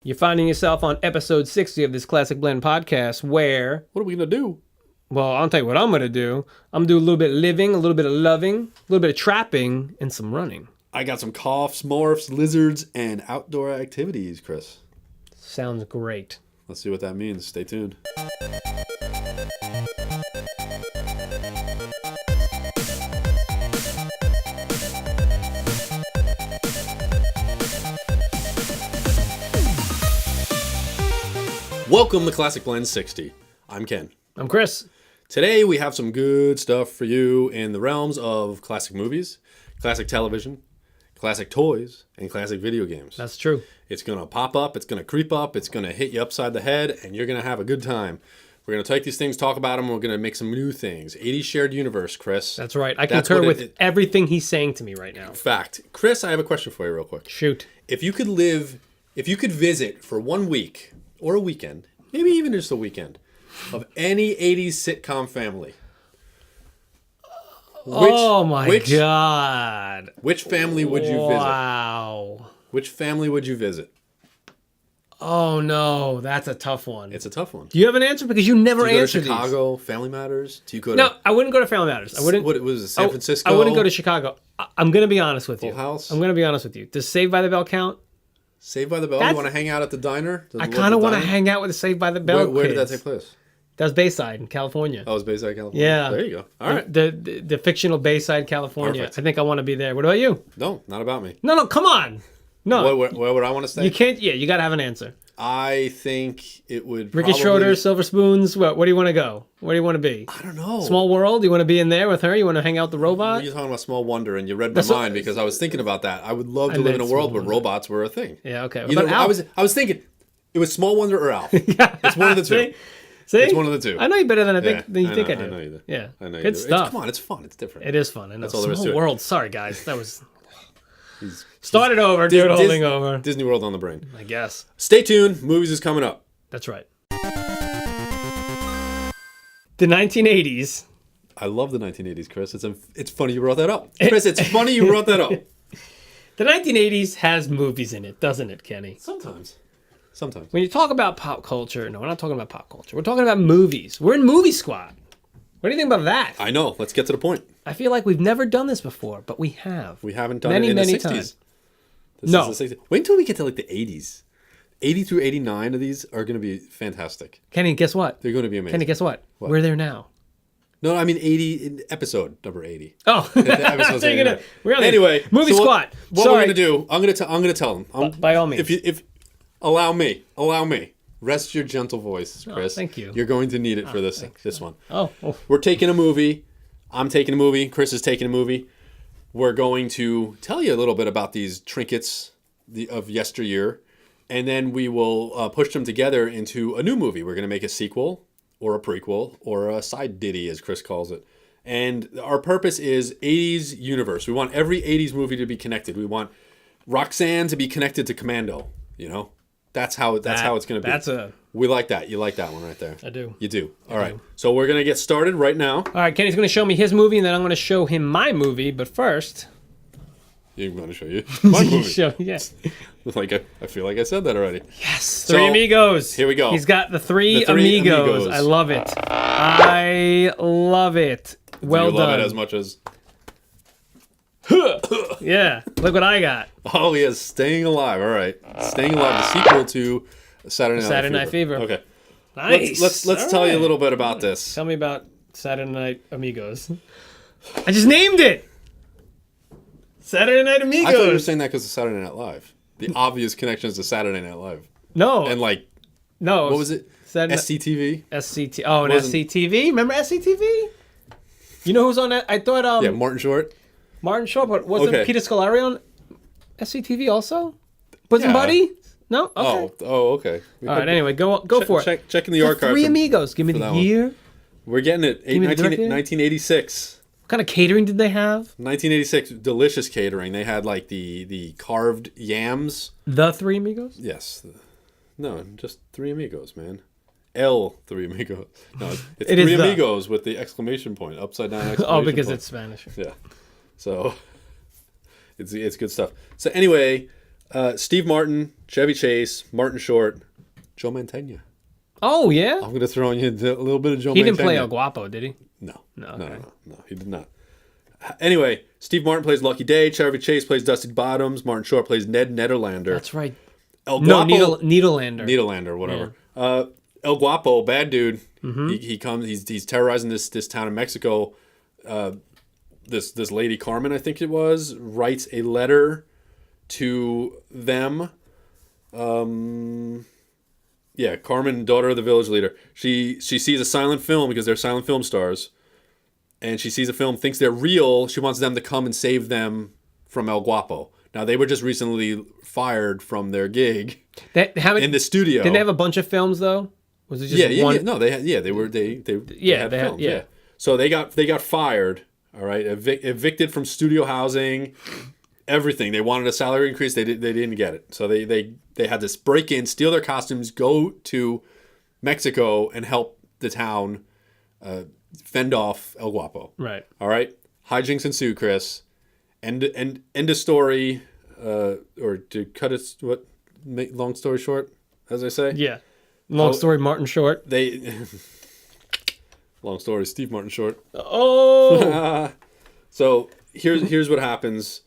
You're finding yourself on episode 60 of this Classic Blend podcast where... What are we going to do? Well, I'll tell you what I'm going to do. I'm going to do a little bit of living, a little bit of loving, a little bit of trapping, and some running. I got some coughs, morphs, lizards, and outdoor activities, Chris. Sounds great. Let's see what that means. Stay tuned. Welcome to Classic Blend 60. I'm Ken. I'm Chris. Today we have some good stuff for you in the realms of classic movies, classic television, classic toys, and classic video games. That's true. It's going to pop up, it's going to creep up, it's going to hit you upside the head, and you're going to have a good time. We're going to take these things, talk about them, and we're going to make some new things. 80s shared universe, Chris. That's right. I concur with everything he's saying to me right now. Fact. Chris, I have a question for you real quick. Shoot. If you could visit for 1 week or a weekend, maybe even just a weekend, of any 80s sitcom family, God. Which family would you visit? Wow. Which family would you visit? Oh, no. That's a tough one. It's a tough one. Do you have an answer? Because you never answer these. Do you go to Chicago, Family Matters? Do you go to... No, I wouldn't go to Family Matters. I wouldn't. What was it, San Francisco? I wouldn't go to Chicago. I'm going to be honest with you. Full House? I'm going to be honest with you. Does Saved by the Bell count? Saved by the Bell? You want to hang out at the diner? I kind of want to hang out with the Saved by the Bell Where kids. did that take place? That was Bayside in California. Oh, it was Bayside, California? Yeah. There you go. All right. The fictional Bayside, California. Perfect. I think I want to be there. What about you? No, not about me. No, come on. No. Where would I want to stay? You can't, you got to have an answer. I think it would Ricky Schroeder, Silver Spoons. Where do you want to go? Where do you want to be? I don't know. Small World? You want to be in there with her? You want to hang out with the robot? You're talking about Small Wonder, and you read my mind because I was thinking about that. I would love to live in a world where robots were a thing. Yeah, okay. I was thinking it was Small Wonder or Alf. It's one of the two. See? It's one of the two. I know you better than I think I do. I know you do. Yeah. I know you Good do. stuff. Come on, it's fun. It's different. It is fun. And that's all there is to it. Small World. Sorry, guys. That was... Started over, dude, holding over. Disney World on the brain. I guess. Stay tuned. Movies is coming up. That's right. The 1980s. I love the 1980s, Chris. It's funny you brought that up. Chris, it's funny you brought that up. The 1980s has movies in it, doesn't it, Kenny? Sometimes. When you talk about pop culture, no, we're not talking about pop culture. We're talking about movies. We're in Movie Squad. What do you think about that? I know. Let's get to the point. I feel like we've never done this before, but we have. We haven't done it in the 60s. Times. No. Is the 60s. Wait until we get to like the 80s. 80 through 89 of these are going to be fantastic. Kenny, guess what? They're going to be amazing. Kenny, guess what? We're there now. No, I mean 80 in episode number 80. Oh, anyway, Movie Squad. What we're going to do? I'm going to tell them. By all means. If allow me. Rest your gentle voice, Chris. Thank you. You're going to need it for this one. Oh. We're taking a movie. I'm taking a movie. Chris is taking a movie. We're going to tell you a little bit about these trinkets of yesteryear, and then we will push them together into a new movie. We're going to make a sequel or a prequel or a side ditty, as Chris calls it. And our purpose is 80s universe. We want every 80s movie to be connected. We want Roxanne to be connected to Commando, you know? That's how it's going to be. We like that. You like that one right there. I do. You do. All right. So we're going to get started right now. All right. Kenny's going to show me his movie, and then I'm going to show him my movie. But first... I'm going to show you my movie. Yes. I feel like I said that already. Yes. Three Amigos. Here we go. He's got the three Amigos. I love it. I love it. Well done. You love it as much as... Yeah. Look what I got. Oh, he is Staying Alive. All right. Staying Alive, the sequel to Saturday Night Fever. Okay. Nice. Let's tell you a little bit about this. Tell me about Saturday Night Amigos. I just named it. Saturday Night Amigos. I thought you were saying that because of Saturday Night Live. The obvious connections to Saturday Night Live. No. And no. What was it? SCTV? SCTV. Oh, and SCTV? Remember SCTV? You know who's on that? I thought... yeah, Martin Short. Martin Short, but wasn't Peter Scolari on SCTV also? Bosom Buddy? No? Okay. Oh, okay. All right, anyway, go for it. Checking the archives. Three Amigos. Give me the year. We're getting it. 1986. What kind of catering did they have? 1986. Delicious catering. They had like the carved yams. The Three Amigos? Yes. No, just Three Amigos, man. Three Amigos. No, it's it Three Amigos with the exclamation point, upside down exclamation point. Oh, because point. It's Spanish. Yeah. So it's good stuff. So anyway, Steve Martin, Chevy Chase, Martin Short, Joe Mantegna. Oh yeah. I'm going to throw in a little bit of Joe Mantegna. He didn't play El Guapo, did he? No. No, No, okay. no, he did not. Anyway, Steve Martin plays Lucky Day. Chevy Chase plays Dusty Bottoms. Martin Short plays Ned Nederlander. That's right. El No, Guapo, Needlelander. Needlelander, whatever. El Guapo, bad dude. Mm-hmm. He comes. He's terrorizing this town in Mexico. This lady Carmen, I think it was, writes a letter to them. Carmen, daughter of the village leader. She sees a silent film because they're silent film stars, and she sees a film, thinks they're real. She wants them to come and save them from El Guapo. Now they were just recently fired from their gig in the studio. Didn't they have a bunch of films though? Was it just one? Yeah. No, they had. Yeah, they had films. Yeah. So they got fired. All right, evicted from studio housing, everything. They wanted a salary increase. They didn't get it. So they had to break in, steal their costumes, go to Mexico and help the town fend off El Guapo. Right. All right. Hijinks ensue, Chris. End of story. Or to cut it, long story short, as I say. Yeah. Long story, Martin Short. Long story, Steve Martin Short. Oh. So here's what happens.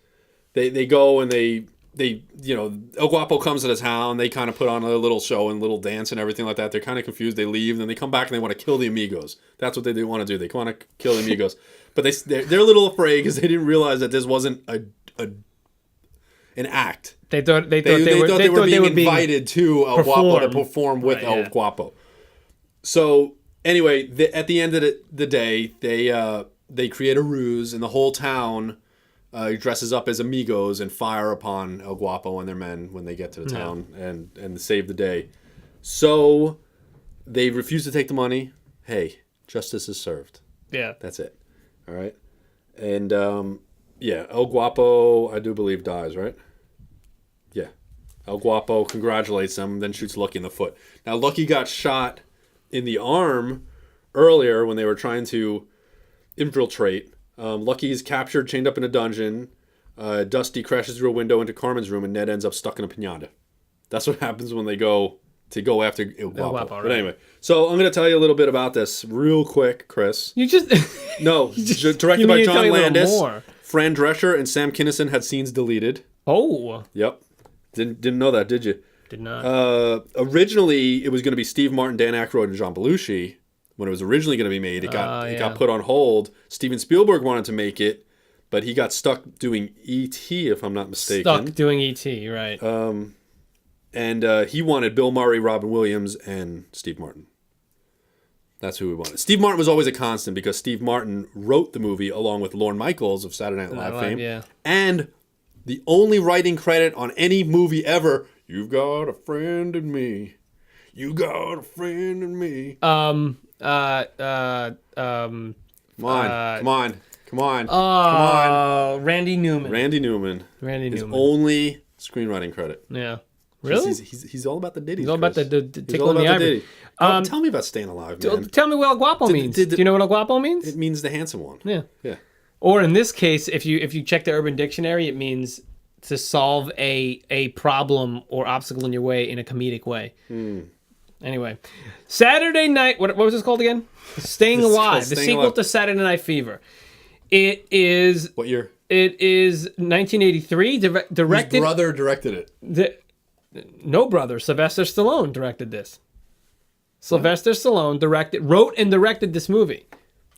They go and they El Guapo comes to the town. They kind of put on a little show and little dance and everything like that. They're kind of confused. They leave. Then they come back and they want to kill the Amigos. That's what they want to do. They want to kill the Amigos. But they're a little afraid because they didn't realize that this wasn't an act. They thought they were being invited to El Guapo to perform with El Guapo. So anyway, at the end of the day, they create a ruse, and the whole town dresses up as Amigos and fire upon El Guapo and their men when they get to the town and save the day. So they refuse to take the money. Hey, justice is served. Yeah. That's it. All right. And El Guapo, I do believe, dies, right? Yeah. El Guapo congratulates them, then shoots Lucky in the foot. Now, Lucky got shot in the arm earlier when they were trying to infiltrate. Lucky is captured, chained up in a dungeon. Dusty crashes through a window into Carmen's room, and Ned ends up stuck in a piñata. That's what happens when they go after El Guapo. Right. But anyway, so I'm going to tell you a little bit about this real quick, Chris. You just No, directed by John Landis. Fran Drescher and Sam Kinison had scenes deleted. Oh. Yep. Didn't know that, did you? Did not. Originally, it was going to be Steve Martin, Dan Aykroyd, and John Belushi. When it was originally going to be made, it got put on hold. Steven Spielberg wanted to make it, but he got stuck doing E.T., if I'm not mistaken. Stuck doing E.T., right. And he wanted Bill Murray, Robin Williams, and Steve Martin. That's who he wanted. Steve Martin was always a constant because Steve Martin wrote the movie along with Lorne Michaels of Saturday Night Live fame. Yeah. And the only writing credit on any movie ever, "You've got a friend in me. You got a friend in me." Come on. Randy Newman. His only screenwriting credit. Yeah. Really? He's all about the ditties. He's all about the tickle in the ivory. Tell me about Staying Alive, man. Tell me what El Guapo means. Do you know what El Guapo means? It means the handsome one. Yeah. Yeah. Or in this case, if you check the Urban Dictionary, it means to solve a problem or obstacle in your way in a comedic way. Anyway, Saturday Night. What was this called again? Staying Alive. The sequel to Saturday Night Fever. It is. What year? It is 1983. Directed. His brother directed it. No brother. Sylvester Stallone directed this. Sylvester Stallone wrote and directed this movie.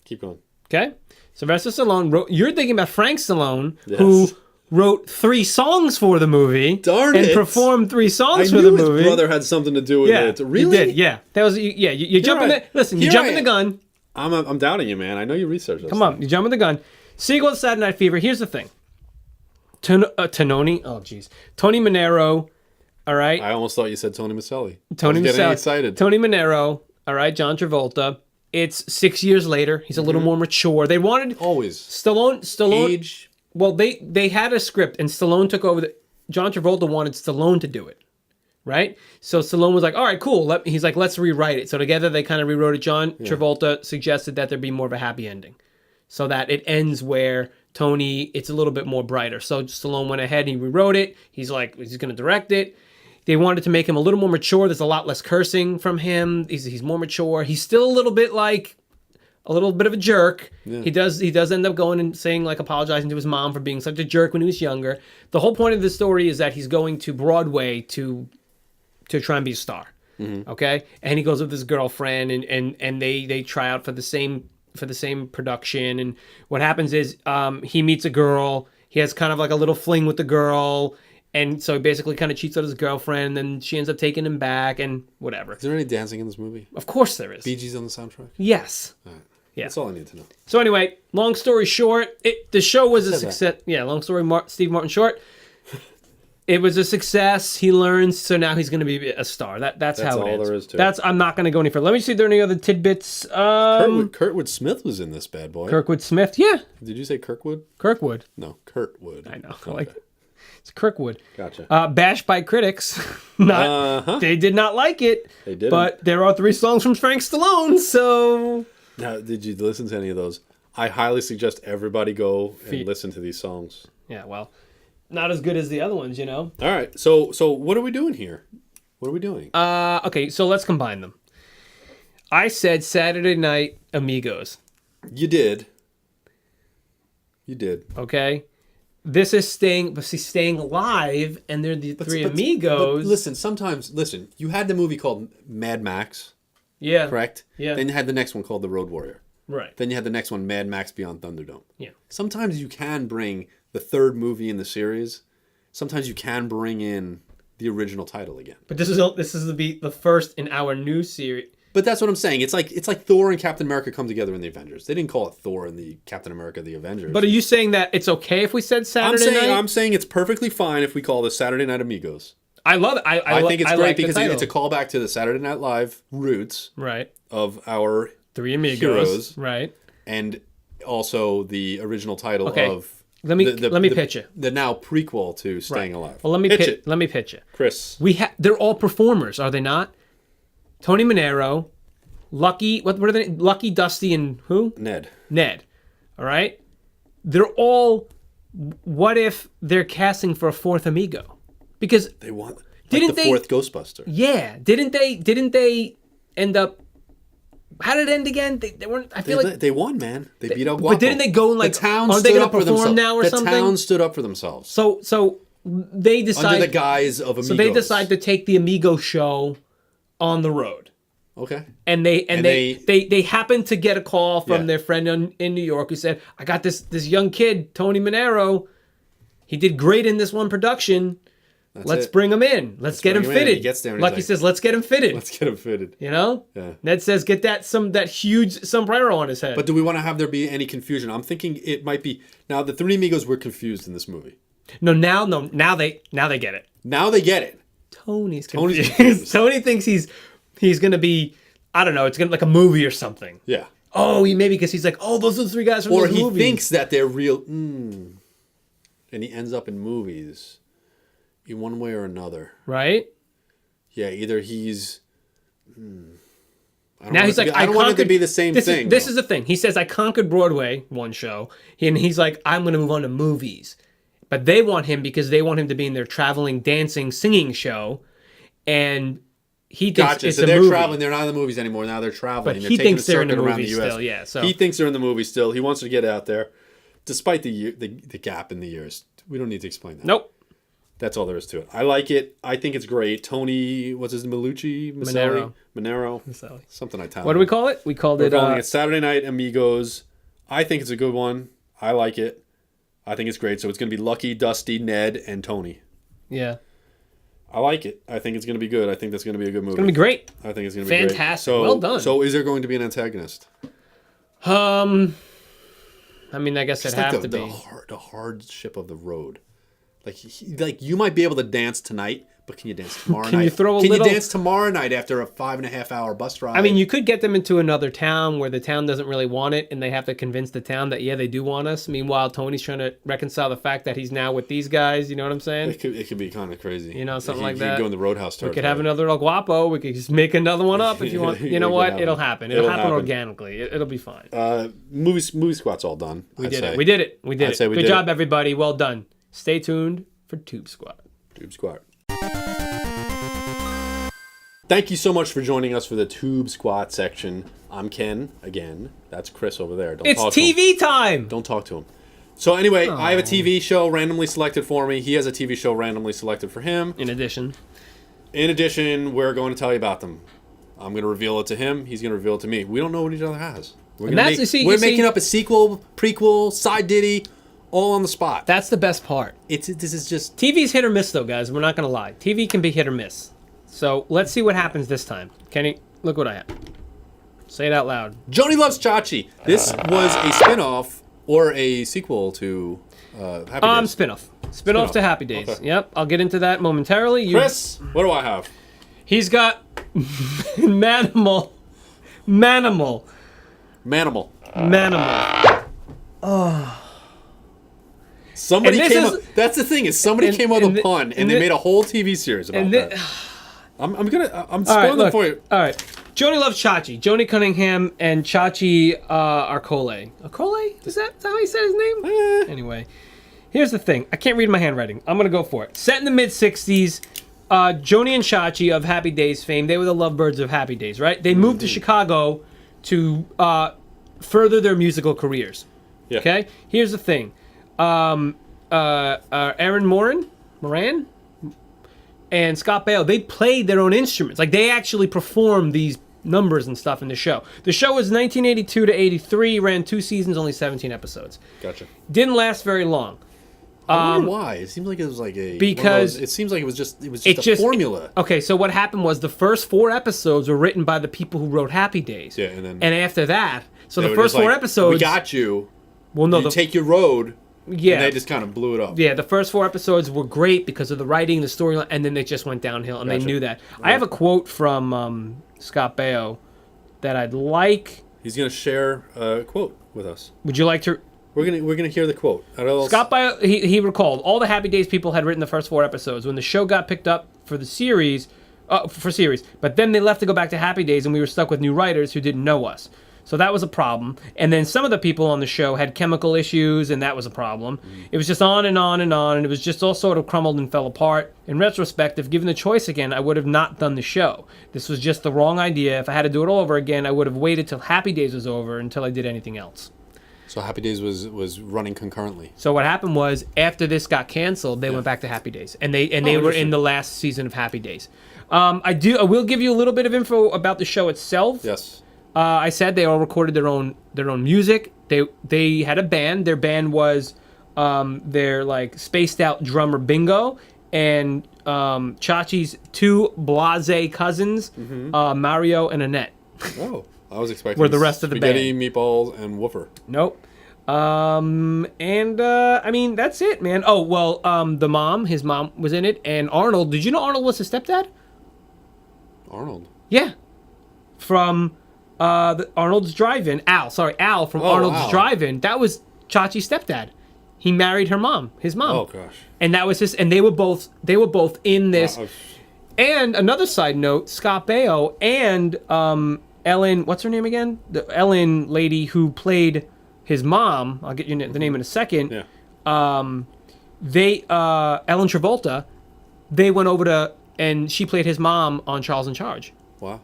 Keep going. Okay? Sylvester Stallone wrote... You're thinking about Frank Stallone, who wrote 3 songs for the movie. Darn it. And performed 3 songs for I the knew movie. his brother had something to do with it. Really? He did, yeah. That was... Yeah, you jumping the... Listen, you jumping the gun. I'm doubting you, man. I know you researched this. Come on, you jumping the gun. Sequel to Saturday Night Fever. Here's the thing. Tony Manero... All right. I almost thought you said Tony Maselli. Tony Getting Maselli. excited. Tony Manero. All right. John Travolta. It's 6 years later. He's a little more mature. They wanted always Stallone. Age. Well, they had a script, and Stallone took over. John Travolta wanted Stallone to do it, right? So Stallone was like, "All right, cool." He's like, "Let's rewrite it." So together they kind of rewrote it. John Travolta suggested that there be more of a happy ending, so that it ends where Tony, it's a little bit more brighter. So Stallone went ahead and he rewrote it. He's like, he's going to direct it. They wanted to make him a little more mature. There's a lot less cursing from him. He's more mature. He's still a little bit of a jerk. Yeah. He does end up going and saying, like, apologizing to his mom for being such a jerk when he was younger. The whole point of the story is that he's going to Broadway to try and be a star. Mm-hmm. Okay? And he goes with his girlfriend and they try out for the same production. And what happens is he meets a girl. He has kind of like a little fling with the girl. And so he basically kind of cheats on his girlfriend, and then she ends up taking him back and whatever. Is there any dancing in this movie? Of course there is. Bee Gees on the soundtrack? Yes. All right. Yeah. That's all I need to know. So anyway, long story short, the show was a success. That. Yeah, long story, Steve Martin short. It was a success. He learns, so now he's going to be a star. That's how it is. There is to it. I'm not going to go any further. Let me see if there are any other tidbits. Kurtwood Smith was in this bad boy. Kirkwood Smith, yeah. Did you say Kirkwood? Kirkwood. No, Kurtwood. I know. Okay. It's Kirkwood. Gotcha. Bashed by critics. They did not like it. They didn't. But there are 3 songs from Frank Stallone, so... Now, did you listen to any of those? I highly suggest everybody go and listen to these songs. Yeah, well, not as good as the other ones, you know? All right. So what are we doing here? What are we doing? Okay, so let's combine them. I said Saturday Night Amigos. You did. Okay? This is staying alive, and they're the 3 Amigos. But listen, you had the movie called Mad Max. Yeah. Correct? Yeah. Then you had the next one called The Road Warrior. Right. Then you had the next one, Mad Max Beyond Thunderdome. Yeah. Sometimes you can bring the 3rd movie in the series. Sometimes you can bring in the original title again. But this is the first in our new series. But that's what I'm saying. It's like Thor and Captain America come together in the Avengers. They didn't call it Thor and the Captain America the Avengers. But are you saying that it's okay if we said Saturday Night? I'm saying it's perfectly fine if we call this Saturday Night Amigos. I love it. I think it's great because it's a callback to the Saturday Night Live roots of our 3 Amigos heroes, right? And also the original title of let me pitch you the now prequel to Staying Alive. Well, let me pitch you, Chris. They're all performers, are they not? Tony Manero, Lucky, what are they? Lucky, Dusty, and who? Ned. All right. They're all. What if they're casting for a 4th Amigo? Because they want the 4th Ghostbuster. Yeah, didn't they end up? How did it end again? They weren't. I feel like they won, man. They beat El Guapo. But didn't they go like? The town are stood they going up to for perform themselves. now or something? The town stood up for themselves. So they decide under the guise of Amigos. So they decide to take the Amigo show on the road. Okay. And they happen to get a call from their friend in New York who said, "I got this young kid, Tony Manero. He did great in this one production. Let's bring him in. Let's get him fitted." He gets there and Lucky says, "Let's get him fitted." Let's get him fitted. You know? Yeah. Ned says, "Get that huge sombrero on his head." But do we want to have there be any confusion? I'm thinking it might be now the 3 Amigos were confused in this movie. Now they get it. Now they get it. Tony's confused. Tony thinks he's gonna be, I don't know, it's gonna be like a movie or something. Yeah. Oh, maybe because he's like, oh, those are the 3 guys from those movies. Or he thinks that they're real. And he ends up in movies. In one way or another. Right? Yeah, either he's... Now he's like, I don't want it to be the same thing. This is the thing. He says, I conquered Broadway, one show. And he's like, I'm going to move on to movies. But they want him because they want him to be in their traveling, dancing, singing show. And he thinks it's a movie. They're traveling. They're not in the movies anymore. Now they're traveling. But they're he taking thinks they're in the around movies the US. still, yeah. So he thinks they're in the movie still. He wants to get out there. Despite the gap in the years. We don't need to explain that. Nope. That's all there is to it. I like it. I think it's great. Tony, what's his Malucci? Manero. Something Italian. What do we call it? We're calling it Saturday Night Amigos. I think it's a good one. I like it. I think it's great. So it's going to be Lucky, Dusty, Ned, and Tony. Yeah. I like it. I think it's going to be good. I think that's going to be a good movie. It's going to be great. I think it's going to be great. Fantastic. Well done. So is there going to be an antagonist? I mean, I guess it'd have to be. The hardship of the road. Like you might be able to dance tonight, But can you dance tomorrow night? Can you throw a Can little... you dance tomorrow night after a 5.5-hour bus ride? I mean, you could get them into another town where the town doesn't really want it, and they have to convince the town that, yeah, they do want us. Meanwhile, Tony's trying to reconcile the fact that he's now with these guys. You know what I'm saying? It could be kind of crazy. You know, something like that. You go in the Roadhouse territory. We could have another El Guapo. We could just make another one up if you want. You know what? It'll happen. It'll happen organically. It'll be fine. Movie Squat's all done. We did it. We did it. Good job, everybody. Well done. Stay tuned for Tube Squat. Tube Squat. Thank you so much for joining us for the Tube Squat section. I'm Ken, again. That's Chris over there. It's TV time! Don't talk to him. So anyway, I have a TV show randomly selected for me. He has a TV show randomly selected for him. In addition, we're going to tell you about them. I'm going to reveal it to him. He's going to reveal it to me. We don't know what each other has. We're making up a sequel, prequel, side ditty, all on the spot. That's the best part. This is just... TV's hit or miss, though, guys. We're not going to lie. TV can be hit or miss. So let's see what happens this time. Kenny, look what I have. Say it out loud. Joanie Loves Chachi. This was a spin-off or a sequel to Happy Days. Spin-off to Happy Days. Okay. Yep, I'll get into that momentarily. Chris, what do I have? He's got Manimal. Oh. Somebody came up. That's the thing, is somebody came up with a pun and they made a whole TV series about that. I'm spoiling it for you. All right. Joanie Loves Chachi. Joni Cunningham and Chachi Arcole. Arcole? Is that how he said his name? Anyway, here's the thing. I can't read my handwriting. I'm going to go for it. Set in the mid-'60s, Joni and Chachi of Happy Days fame, they were the lovebirds of Happy Days, right? They moved to Chicago to further their musical careers. Yeah. Okay? Here's the thing. Aaron Moran? And Scott Baio, they played their own instruments. Like, they actually performed these numbers and stuff in the show. The show was 1982 to 83, ran 2 seasons, only 17 episodes. Gotcha. Didn't last very long. I wonder why. It seems like it was like a... Because... it seems like it was just a formula. Okay, so what happened was the first 4 episodes were written by the people who wrote Happy Days. Yeah, and then... And after that, so the first 4 episodes... We got you. Well, no, you take your road... Yeah. And they just kind of blew it up. Yeah, the first 4 episodes were great because of the writing, the storyline, and then they just went downhill, and they knew that. Right. I have a quote from Scott Baio that I'd like... He's going to share a quote with us. Would you like to... We're gonna hear the quote. Scott Baio, he recalled, all the Happy Days people had written the first 4 episodes. When the show got picked up for the series, but then they left to go back to Happy Days, and we were stuck with new writers who didn't know us. So that was a problem. And then some of the people on the show had chemical issues, and that was a problem. It was just on and on and on, and it was just all sort of crumbled and fell apart. In retrospect, if given the choice again, I would have not done the show. This was just the wrong idea. If I had to do it all over again, I would have waited till Happy Days was over until I did anything else. So Happy Days was running concurrently. So what happened was, after this got canceled, they went back to Happy Days, and they were in the last season of Happy Days. I will give you a little bit of info about the show itself. Yes. I said they all recorded their own music. They had a band. Their band was their like spaced out drummer Bingo and Chachi's 2 blase cousins, Mario and Annette. Oh, I was expecting were the rest of the band. Spaghetti, meatballs, and woofer. Nope. I mean, that's it, man. Oh well, the mom, his mom was in it, and Arnold. Did you know Arnold was his stepdad? Arnold. Yeah, from. Arnold's Drive-In, Al from Arnold's Drive-In, that was Chachi's stepdad. He married his mom. Oh gosh. And that was and they were both in this. And another side note, Scott Baio and Ellen, what's her name again? The Ellen lady who played his mom, I'll get you the name in a second. Yeah. Ellen Travolta, they went over to, and she played his mom on Charles in Charge. Wow.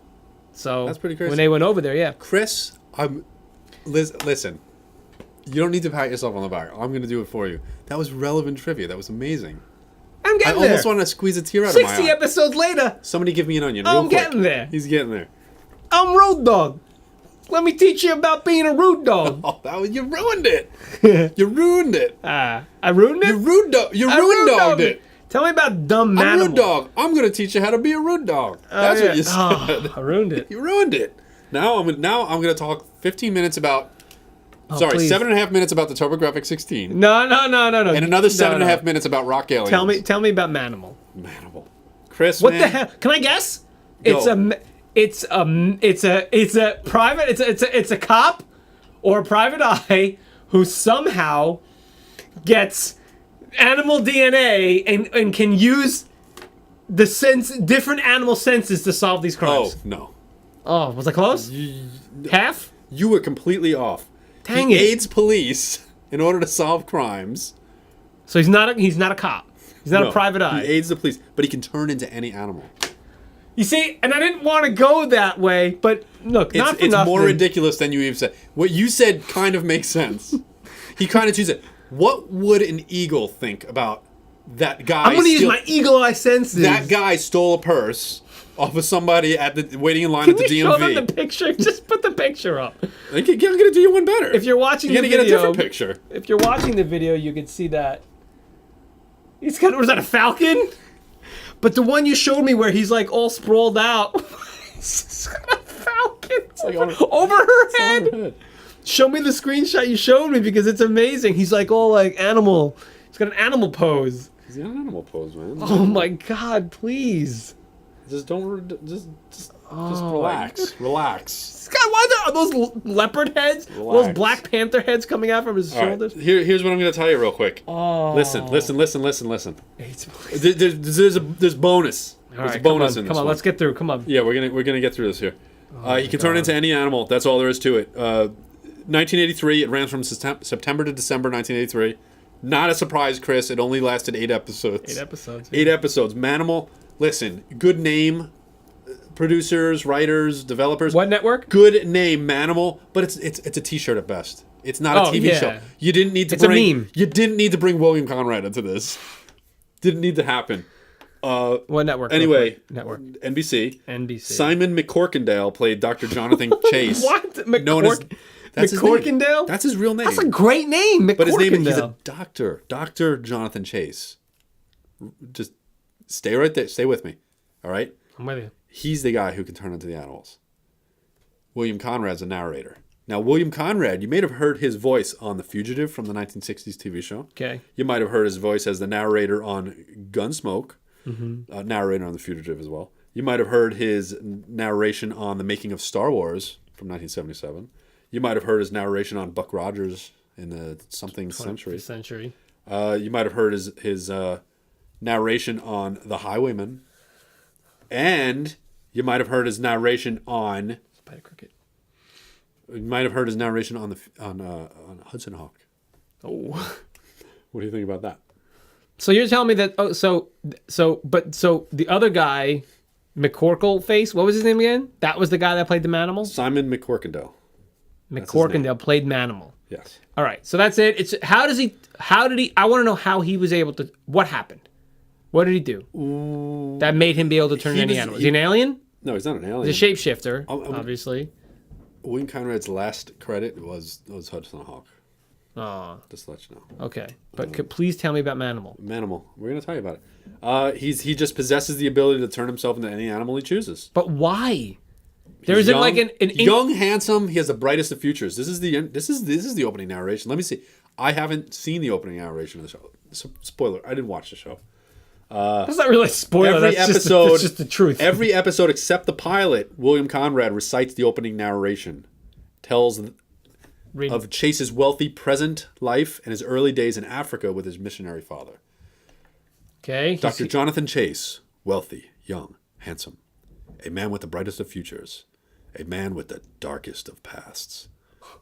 So that's pretty crazy. When they went over there, yeah. Chris, listen. You don't need to pat yourself on the back. I'm going to do it for you. That was relevant trivia. That was amazing. I'm getting there. I almost want to squeeze a tear out of my eye. 60 episodes later. Somebody give me an onion. I'm getting there. He's getting there. I'm Road Dog. Let me teach you about being a rude dog. You ruined it. You ruined it. I ruined it? You rude dogged it. Tell me about dumb Manimal. I'm a rude dog. I'm going to teach you how to be a rude dog. That's what you said. I ruined it. You ruined it. Now I'm going to talk 15 minutes about... please. 7.5 minutes about the TurboGrafx 16. No. And another 7.5 minutes about Rock Aliens. Tell me about Manimal. Manimal. Chris, What man. the hell? Can I guess? Go. It's a private. It's a cop or a private eye who somehow gets animal DNA and can use different animal senses to solve these Oh, crimes. no. Oh, was I close? Half? You were completely off. Dang he it. aids police in order to solve crimes. So he's not a cop. He's not No, a private eye. He aids the police, but he can turn into any animal. You see, and I didn't want to go that way, but look, not for It's nothing. more ridiculous than you even said. What you said kind of makes sense. He kind of chooses it. What would an eagle think about that guy? I'm gonna use my eagle eye senses. That guy stole a purse off of somebody at the waiting in line Can at the you DMV. show them the picture? Just put the picture up. I'm gonna do you one better. If you're watching You're the gonna video, get a different picture. If you're watching the video, you can see that. He's got, was that a falcon? But the one you showed me where he's like all sprawled out. He's got a falcon like over her head. Show me the screenshot you showed me because it's amazing. He's like all like animal. He's got an animal pose. He's got an animal pose, man. Oh my god, please. Just Oh, relax. Relax. This guy, are those leopard heads? Those Relax. Black Panther heads coming out from his All right, shoulders? here's what I'm gonna tell you real quick. Oh. Listen. There's bonus. All There's a bonus right, in this come on, one. let's get through. Come on. Yeah, we're gonna get through this here. He can turn into any animal. That's all there is to it. 1983. It ran from September to December 1983. Not a surprise, Chris. It only lasted 8 episodes. 8 episodes. 8 episodes. Manimal. Listen, good name. Producers, writers, developers. What network? Good name, Manimal. But it's a T-shirt at best. It's not a Oh, TV yeah. show. You didn't need to It's a bring. meme. You didn't need to bring William Conrad into this. Didn't need to happen. What network? Anyway, Network. NBC. NBC. Simon McCorkindale played Dr. Jonathan Chase. What? Known as that's his name. McCorkindale? That's his real name. That's a great name, McCorkindale. But his name is he's a doctor. Dr. Jonathan Chase. Just stay right there. Stay with me. All right? I'm with you. He's the guy who can turn into the animals. William Conrad's a narrator. Now, William Conrad, you may have heard his voice on The Fugitive from the 1960s TV show. Okay. You might have heard his voice as the narrator on Gunsmoke, narrator on The Fugitive as well. You might have heard his narration on the making of Star Wars from 1977. You might have heard his narration on Buck Rogers in the something century. You might have heard his narration on The Highwayman. And you might have heard his narration on... Spider Cricket. You might have heard his narration on Hudson Hawk. Oh. What do you think about that? So you're telling me that? Oh, so the other guy, McCorkle face. What was his name again? That was the guy that played the Manimal. Simon McCorkindale. McCorkindale played Manimal. Yes. All right. So that's it. It's how did he? I want to know how he was able to. What happened? What did he do that made him be able to turn into any animal? Is he an alien? No, he's not an alien. He's a shapeshifter, obviously. William Conrad's last credit was Hudson Hawk. Oh, Just to let you know. okay. But please tell me about Manimal. Manimal. We're going to tell you about it. He just possesses the ability to turn himself into any animal he chooses. But why? There He's isn't young, like an young, handsome. He has the brightest of futures. This is the opening narration. Let me see. I haven't seen the opening narration of the show. Spoiler: I didn't watch the show. That's not really a spoiler. Every That's episode, just the truth. Every episode except the pilot, William Conrad recites the opening narration, tells of Chase's wealthy present life and his early days in Africa with his missionary father. Okay. Dr. Jonathan Chase, wealthy, young, handsome, a man with the brightest of futures, a man with the darkest of pasts.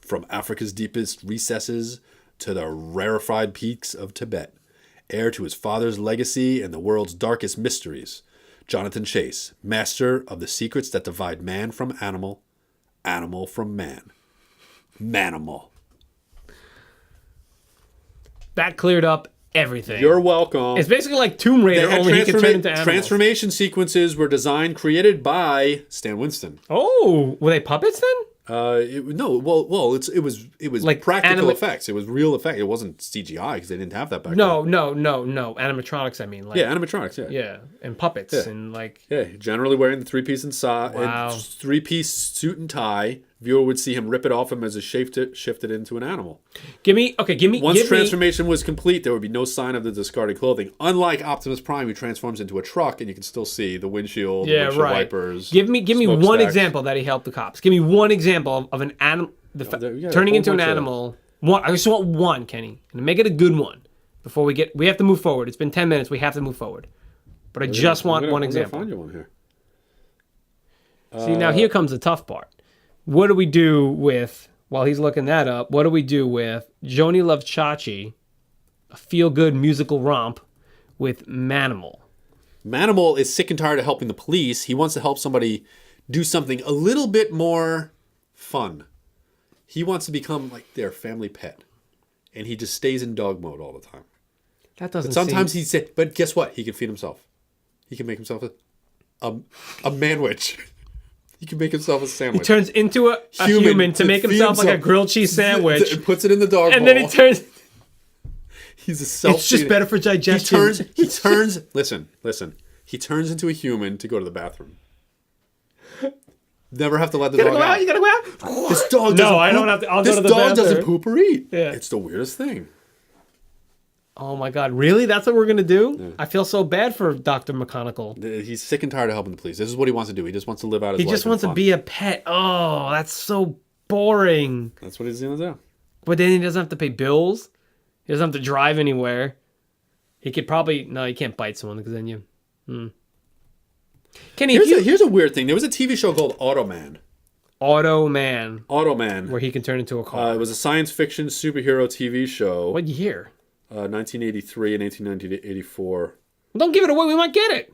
From Africa's deepest recesses to the rarefied peaks of Tibet, heir to his father's legacy and the world's darkest mysteries, Jonathan Chase, master of the secrets that divide man from animal, animal from man. Manimal. That cleared up everything. You're welcome. It's basically like Tomb Raider, only he can turn into animals. Transformation sequences were created by Stan Winston. Oh, were they puppets then? It was Like practical effects. It was real effect. It wasn't CGI because they didn't have that back then. No. Animatronics, I mean. Like, Yeah, animatronics. Yeah. Yeah, and puppets and like. Yeah, generally wearing the three-piece Wow. three-piece suit and tie, Viewer would see him rip it off him as it shifted into an animal. Once transformation was complete, there would be no sign of the discarded clothing. Unlike Optimus Prime, who transforms into a truck, and you can still see the windshield, windshield wipers. Give me one example that he helped the cops. Give me one example of an animal turning into an animal. I just want one, Kenny, and make it a good one. Before we have to move forward. It's been 10 minutes. We have to move forward. But I just want one example. I'm gonna find you one here. See, now here comes the tough part. What do we do with, while he's looking that up, what do we do with Joanie Loves Chachi, a feel-good musical romp with Manimal? Manimal is sick and tired of helping the police. He wants to help somebody do something a little bit more fun. He wants to become like their family pet. And he just stays in dog mode all the time. That doesn't. But sometimes he said, but guess what? He can feed himself. He can make himself a manwich. He can make himself a sandwich. He turns into a human to make himself like a grilled cheese sandwich. And puts it in the dog bowl. And then he turns. He's a self. It's just better for digestion. He turns. Listen. He turns into a human to go to the bathroom. Never have to let the dog out. You gotta go out. This dog doesn't No, I don't have to. I'll go to the bathroom. This dog doesn't poop or eat. Yeah. It's the weirdest thing. Oh my God! Really? That's what we're gonna do? Yeah. I feel so bad for Dr. McConaughey. He's sick and tired of helping the police. This is what he wants to do. He just wants to live out his life. He just wants to be a pet. Oh, that's so boring. That's what he's gonna do. But then he doesn't have to pay bills. He doesn't have to drive anywhere. He could probably he can't bite someone because then you. Kenny, here's a weird thing. There was a TV show called Automan. Automan. Where he can turn into a car. It was a science fiction superhero TV show. What year? 1983 and 1984. Well, don't give it away. We might get it.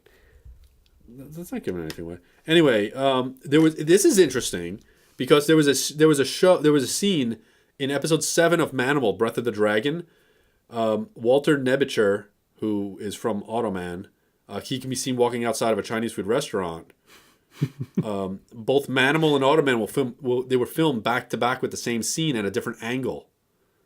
That's not giving anything away. Anyway, this is interesting because there was a scene in episode 7 of Manimal, Breath of the Dragon. Walter Nebicher, who is from Automan, he can be seen walking outside of a Chinese food restaurant. Both Manimal and Automan were filmed back to back with the same scene at a different angle.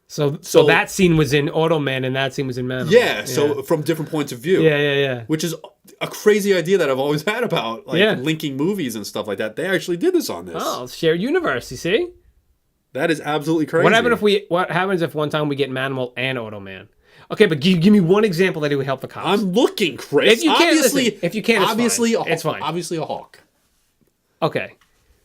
So that scene was in Automan and that scene was in Manimal. Yeah, so from different points of view. Yeah. Which is a crazy idea that I've always had about linking movies and stuff like that. They actually did this on this. Oh, shared universe, you see? That is absolutely crazy. What happens if one time we get Manimal and Automan? Okay, but give me one example that it would help the cops. I'm looking, Chris. If you can't, it's fine. Obviously a hawk. Okay.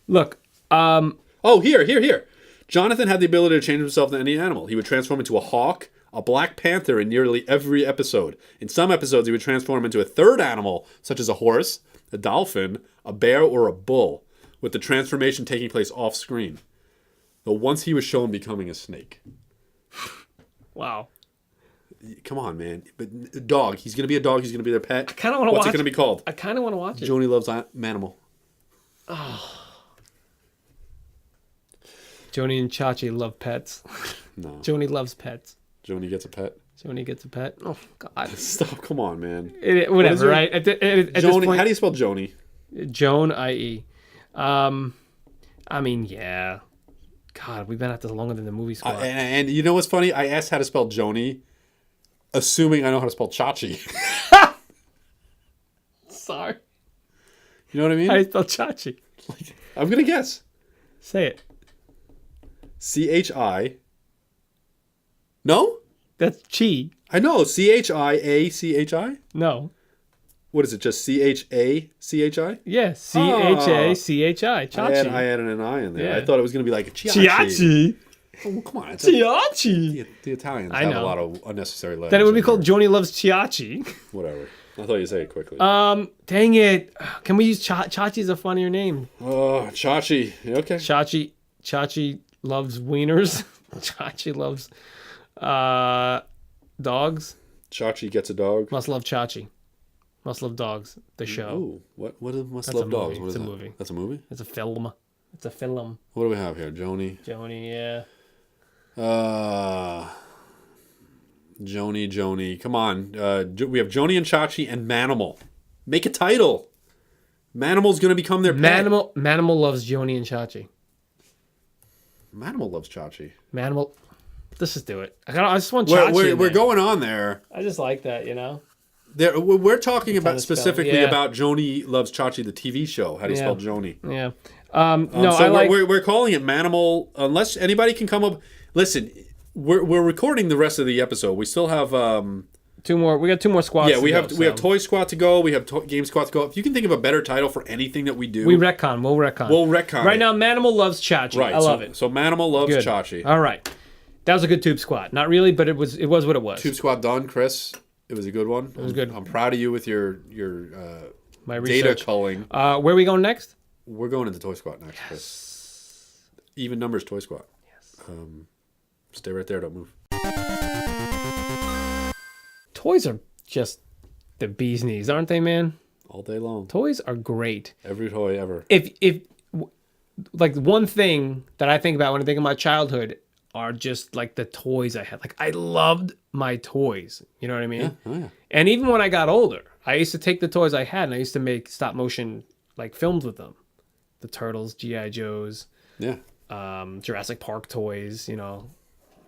Look. Here. Jonathan had the ability to change himself into any animal. He would transform into a hawk, a black panther in nearly every episode. In some episodes, he would transform into a third animal, such as a horse, a dolphin, a bear, or a bull, with the transformation taking place off screen. Though once he was shown becoming a snake. Wow. Come on, man. But a dog. He's going to be a dog. He's going to be their pet. I kind of want to watch it. What's it going to be called? I kind of want to watch it. Joanie Loves Manimal. Oh. Joanie and Chachi love pets. No. Joanie loves pets. Joanie gets a pet. Joanie gets a pet. Oh, God. Stop. Come on, man. Whatever, right? At Joanie, this point, how do you spell Joanie? Joan, I-E. I mean, yeah. God, we've been at this longer than the movie squad. And you know what's funny? I asked how to spell Joanie, assuming I know how to spell Chachi. Sorry. You know what I mean? How do you spell Chachi? I'm going to guess. Say it. C-H-I. No? That's Chi. I know. C-H-I-A-C-H-I? No. What is it? Just C-H-A-C-H-I? Yeah. C-H-A-C-H-I. Chachi. I added an I in there. Yeah. I thought it was going to be like Chiachi. Chiachi. Oh, come on. Chiachi. The Italians have a lot of unnecessary letters. Then it would be called Joanie Loves Chiachi. Whatever. I thought you'd say it quickly. Dang it. Can we use Chachi's a funnier name? Chachi. Okay. Chachi loves wieners. Chachi loves dogs. Chachi gets a dog. Must love Chachi. Must love dogs. The show. Ooh, what is Must Love Dogs? What is that? It's a movie. That's a movie? It's a film. It's a film. What do we have here? Joanie, yeah. Joanie. Come on. We have Joanie and Chachi and Manimal. Make a title. Manimal's going to become their pet. Manimal loves Joanie and Chachi. Manimal loves Chachi. Manimal. Let's just do it. I just want Chachi. We're going on there. I just like that, you know? We're talking about specifically about Joanie Loves Chachi, the TV show. How do you spell Joanie? Yeah. No, So I like. we're calling it Manimal. Unless anybody can come up. Listen, we're recording the rest of the episode. We still have Two more. We got two more squats. yeah. We have so. Toy Squat to go. We have Game Squat to go. If you can think of a better title for anything that we do, We retcon. We'll retcon. We'll retcon Right it. now, Manimal loves Chachi. right. I love it. So Manimal loves Good. Chachi. All right. That was a good tube squat. Not really, but it was what it was. Tube Squat done, Chris. It was a good one. It was good. I'm proud of you with your My data research. culling. Where are we going next? We're going into Toy Squat next, Chris. Even numbers Toy Squat. Yes. Stay right there. Don't move. Toys are just the bee's knees, aren't they, man? All day long. Toys are great. Every toy ever. If like one thing that I think about when I think of my childhood are just like the toys I had. Like I loved my toys. You know what I mean? Yeah. Oh yeah. And even when I got older, I used to take the toys I had and I used to make stop motion like films with them. The Turtles, G.I. Joes, Yeah. Jurassic Park toys, you know.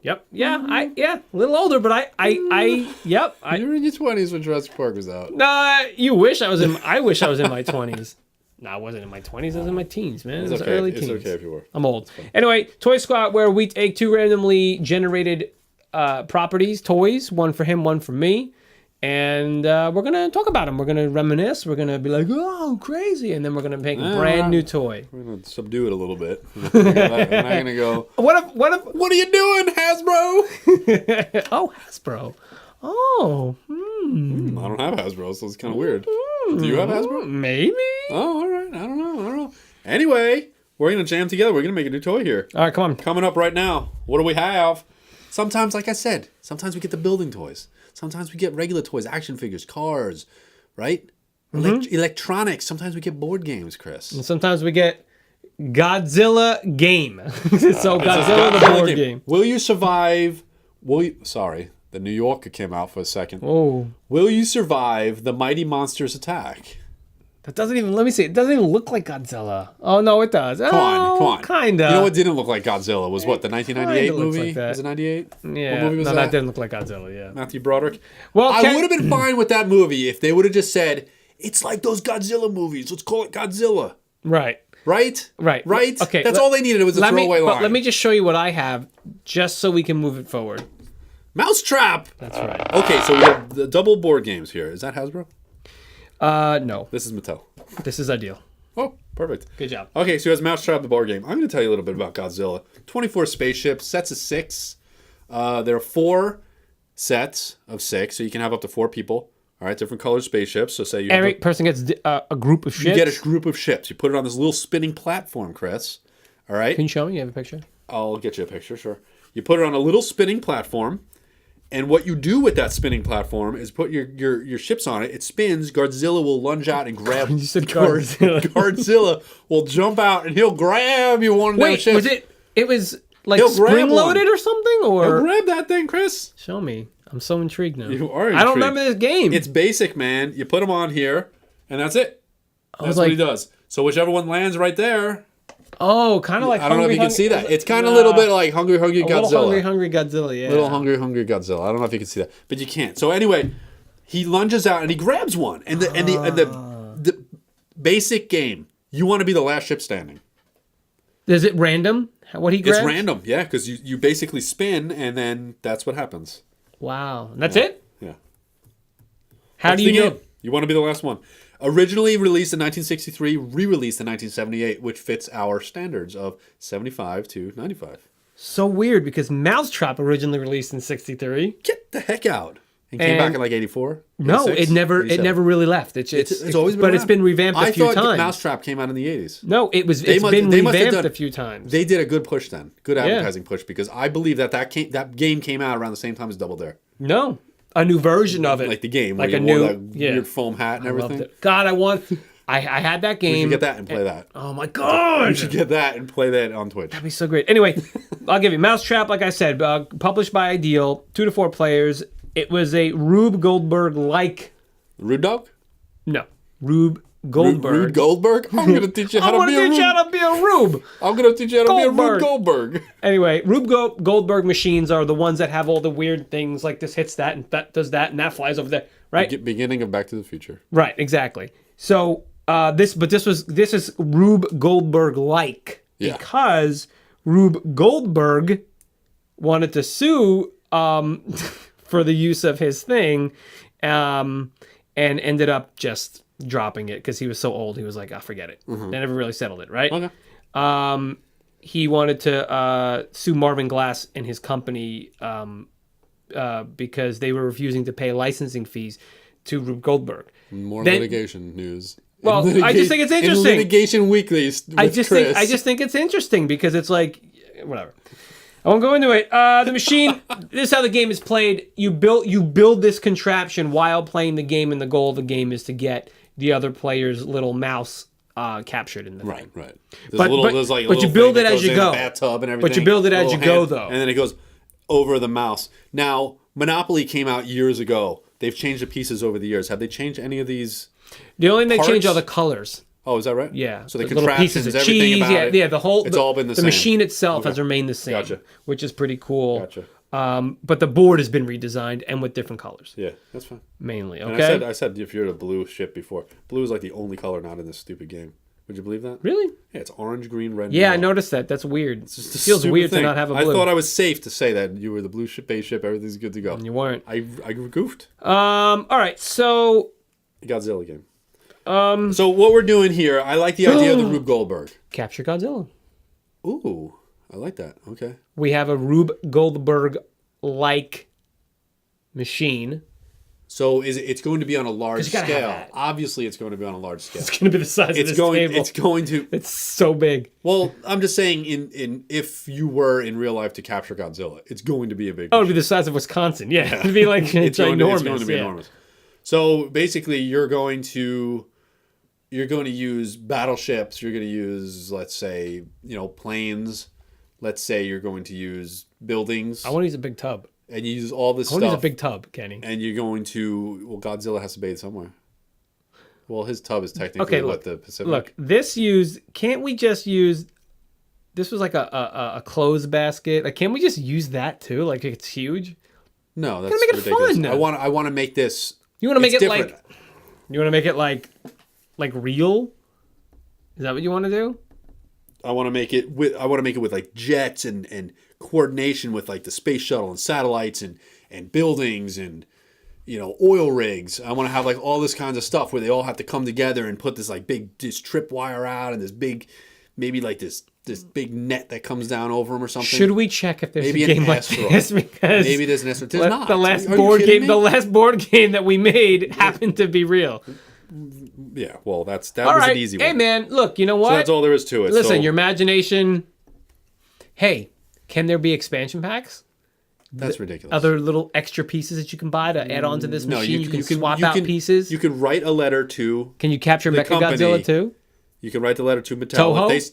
Yep. Yeah. A little older, but yep. You were in your 20s when Jurassic Park was out. Nah, you wish I was in I wish I was in my 20s. No, I wasn't in my 20s. I was in my teens, man. It was okay. early It's teens. okay if you were. I'm old. Anyway, Toy Squat, where we take two randomly generated properties, toys, one for him, one for me. And we're going to talk about them. We're going to reminisce. We're going to be like, oh, crazy. And then we're going to make a brand new toy. We're going to subdue it a little bit. We're not going to go, What if, what are you doing, Hasbro? oh, Hasbro. Oh, I don't have Hasbro, so it's kind of weird. Do you have Hasbro? maybe. Oh, all right. I don't know. Anyway, we're going to jam together. We're going to make a new toy here. All right, come on. Coming up right now. What do we have? Sometimes, like I said, sometimes we get the building toys. Sometimes we get regular toys, action figures, cars, right? Electronics. Sometimes we get board games, Chris. And sometimes we get Godzilla game. So Godzilla the board game. Will you survive? Sorry, the New Yorker came out for a second. Oh, Will you survive the mighty monster's attack? that doesn't even. Let me see. It doesn't even look like Godzilla. Oh no, it does. Come on. Kinda. You know what didn't look like Godzilla was what, the 1998 Kinda looks movie? like that. Was it 98? Yeah. What movie was no, that? didn't look like Godzilla. Yeah. Matthew Broderick. Well, I would have been fine with that movie if they would have just said, it's like those Godzilla movies. Let's call it Godzilla. Right. Right? Right. Right? Okay. That's all they needed. It was a throwaway line. But let me just show you what I have, just so we can move it forward. Mousetrap. That's right. Okay, so we have the double board games here. Is that Hasbro? No. This is Mattel. This is ideal. Oh, perfect. Good job. Okay, so he has Mousetrap, the board game. I'm going to tell you a little bit about Godzilla. 24 spaceships, sets of 6. There are 4 sets of 6, so you can have up to 4 people. All right, different colored spaceships. So say you Every person gets a group of ships. you get a group of ships. You put it on this little spinning platform, Chris. All right? Can you show me? You have a picture? I'll get you a picture, sure. You put it on a little spinning platform, and what you do with that spinning platform is put your ships on it. It spins. Godzilla will lunge out and grab. You said Godzilla. Godzilla will jump out and he'll grab you one of those Wait, ships. was it? It was like He'll grab spring one. loaded or something, He'll or grab that thing, Chris. show me. I'm so intrigued now. You are I don't intrigued. remember this game. It's basic, man. You put him on here, and that's it. That's what he does. So whichever one lands right there. Oh, kind of like. I don't know if you can Hungry, see that. It's kind of a little bit like Hungry Godzilla. Godzilla. Hungry Godzilla. Yeah. Little Hungry Godzilla. I don't know if you can see that, but you can't. So anyway, he lunges out and he grabs one, and the basic game. You want to be the last ship standing. Is it random? What he grabs? It's random, yeah, because you basically spin, and then that's what happens. Wow, and that's it. Yeah. How That's do you the know? game. You want to be the last one. Originally released in 1963, re-released in 1978, which fits our standards of 75 to 95. So weird because Mousetrap originally released in '63. Get the heck out! And came back in like 84. No, 86, it never 87. really left. It's always been but around. it's been revamped a few I thought times. Mousetrap came out in the 80s. No, it's They been must have revamped done- a few times. They did a good push then. Good advertising push, because I believe that game came out around the same time as Double Dare. No, a new version of it, Like the game, like where a you new wore that weird foam hat and I loved everything. it. God, I had that game. You should get that and play that. Oh my god! You should get that and play that on Twitch. That'd be so great. Anyway, I'll give you Mousetrap. Like I said, published by Ideal, 2 to 4 players. It was a Rube Goldberg-like. Rude Dog? No, Rube Goldberg. Rude Goldberg? I'm going to teach you how to be a teach Rube. you how to be a Rube. I'm going to teach you how to be a Rube Goldberg. Goldberg. Anyway, Rube Goldberg machines are the ones that have all the weird things, like this hits that and that does that and that flies over there, right? Beginning of Back to the Future. Right, exactly. So This is Rube Goldberg like Yeah. because Rube Goldberg wanted to sue for the use of his thing, and ended up just dropping it because he was so old. He was like, forget it. They never really settled it, right? Okay. He wanted to sue Marvin Glass and his company because they were refusing to pay licensing fees to Rube Goldberg. More litigation news. Well, I just think it's interesting. In Litigation Weekly with I just Chris. think it's interesting because it's like, whatever. I won't go into it. The machine. This is how the game is played. You build this contraption while playing the game, and the goal of the game is to get the other player's little mouse captured in the thing. Right. But you build it as you go. Bathtub and everything. But you build it as you go, though. And then it goes over the mouse. Now, Monopoly came out years ago. They've changed the pieces over the years. Have they changed any of these? The only thing they change parts? are the colors. Oh, is that right? Yeah. So the little contraptions, pieces of everything cheese. about it. Yeah. The whole. It's all been the same. The machine itself Okay. has remained the same. Gotcha. Which is pretty cool. Gotcha. But the board has been redesigned and with different colors. Yeah, that's fine. Mainly. And Okay. I said if you're a blue ship before. Blue is like the only color not in this stupid game. Would you believe that? Really? Yeah, it's orange, green, red. Yeah, I and yellow. noticed that. That's weird. It's just a It feels stupid weird thing. to not have a blue. I thought I was safe to say that you were the blue spaceship. Everything's good to go. And you weren't. I goofed. All right. So Godzilla game. So what we're doing here, I like the idea of the Rube Goldberg. capture Godzilla. Ooh, I like that. Okay. We have a Rube Goldberg like machine. So it's going to be on a large 'Cause you gotta have scale. that. Obviously, it's going to be on a large scale. It's going to be the size of this table. It's going to. It's so big. Well, I'm just saying, in if you were in real life to capture Godzilla, it's going to be a big. Oh, it'd be the size of Wisconsin. Yeah, it'd be like it's enormous. It's going to be enormous. So basically, you're going to use battleships. You're going to use, let's say, planes. Let's say you're going to use buildings. I want to use a big tub. And you use all this I want stuff. to use a big tub, Kenny. And you're going to. Well, Godzilla has to bathe somewhere. Well, his tub is technically the Pacific. Look, can't we just use? This was like a clothes basket. Like, can't we just use that too? Like, it's huge. No, that's make it ridiculous. fun. I want to make this. You want to make it different. You want to make it like real? Is that what you want to do? I want to make it with like jets and coordination with like the space shuttle and satellites and buildings and oil rigs. I want to have like all this kinds of stuff where they all have to come together and put this like this tripwire out and this big, maybe like this big net that comes down over them or something. Should we check if there's Maybe a game like this? Because maybe there's an asteroid. There's not. The last Are you board kidding game, me? the last board game that we made happened to be real. Yeah, well, that All was right. an easy one. Hey, man, look, you know what? So that's all there is to it. Listen, So, your imagination. Hey, can there be expansion packs? that's ridiculous. Other little extra pieces that you can buy to add on to this machine? You can swap out pieces? You can write a letter to. Can you capture the Mechagodzilla too? You can write the letter to Mattel. Toho?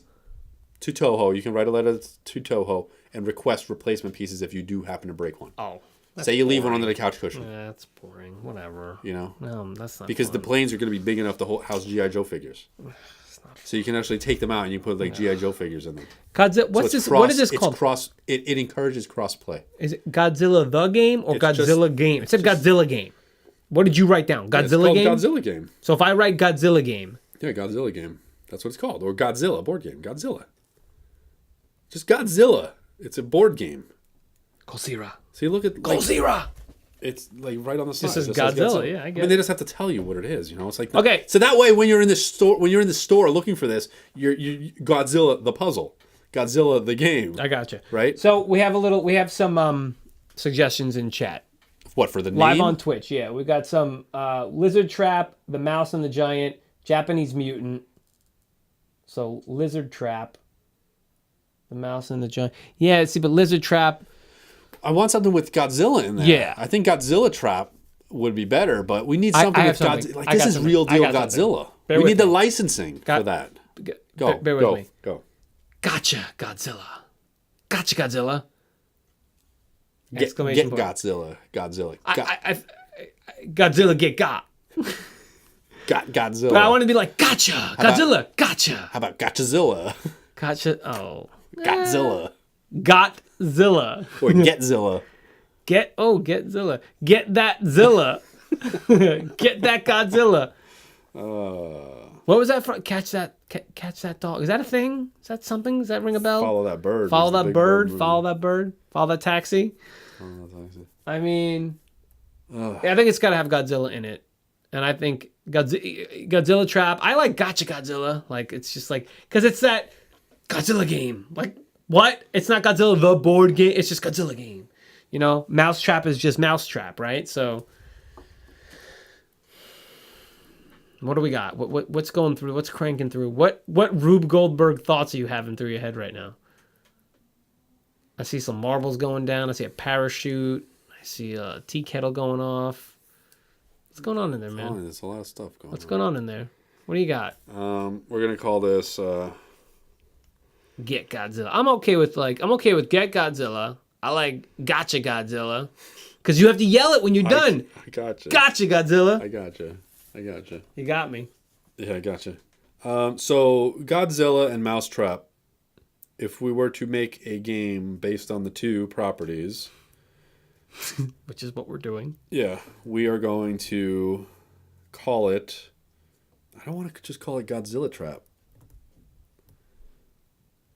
To Toho. You can write a letter to Toho and request replacement pieces if you do happen to break one. Oh. Say you leave one under the couch cushion. That's boring. Whatever. No, that's not because fun. the planes are going to be big enough to house G.I. Joe figures. So you can actually take them out and you put like G.I. Joe figures in them. Godzilla. What is this called? It encourages cross play. Is it Godzilla the game or It's Godzilla game? It said Godzilla game. What did you write down? Godzilla game? Godzilla game. So if I write Godzilla game. Yeah, Godzilla game. That's what it's called. Or Godzilla board game. Godzilla. Just Godzilla. It's a board game. Godzilla. So you look at Godzilla. It's like right on the side. This is It says Godzilla. Yeah, I get They just have to tell you what it is. It's like Okay. So that way, when you're in the store looking for this, you're Godzilla the puzzle, Godzilla the game. I gotcha. Right. So we have some suggestions in chat. What for the name? Live on Twitch, yeah. We got some Lizard Trap, The Mouse and the Giant, Japanese Mutant. So Lizard Trap, The Mouse and the Giant. Yeah, see, but Lizard Trap. I want something with Godzilla in there. Yeah. I think Godzilla Trap would be better, but we need something with Godzilla. Like this is real deal Godzilla. We need the licensing for that. Go. Bear with me. Go. Gotcha, Godzilla. Gotcha, Godzilla. Get Exclamation point. Godzilla. Godzilla. Godzilla get got. Got Godzilla. But I want to be like, gotcha, Godzilla, gotcha. How about Gotchazilla? Gotcha, oh. Godzilla. Gotzilla. Or Getzilla. Getzilla. Get that Zilla. Get that Godzilla. What was that from? Catch that dog. Is that a thing? Is that something? Does that ring a bell? Follow that bird. Follow that bird. movie. Follow that bird. Follow that taxi. I mean, I think it's got to have Godzilla in it, and I think Godzilla Trap. I like Gotcha Godzilla. Like it's just like because it's that Godzilla game. Like what? It's not Godzilla the board game. It's just Godzilla game. You know, Mousetrap is just Mousetrap, right? So. What do we got? What's going through? What's cranking through? What Rube Goldberg thoughts are you having through your head right now? I see some marbles going down. I see a parachute. I see a tea kettle going off. What's going on in there, man? There's a lot of stuff going on. What's going on in there? What do you got? We're gonna call this Get Godzilla. I'm okay with Get Godzilla. I like Gotcha Godzilla. Because you have to yell it when you're done. I gotcha. Gotcha Godzilla. I gotcha. You got me. Yeah, I gotcha. So Godzilla and Mousetrap, if we were to make a game based on the two properties, which is what we're doing. Yeah, we are going to call it. I don't want to just call it Godzilla Trap.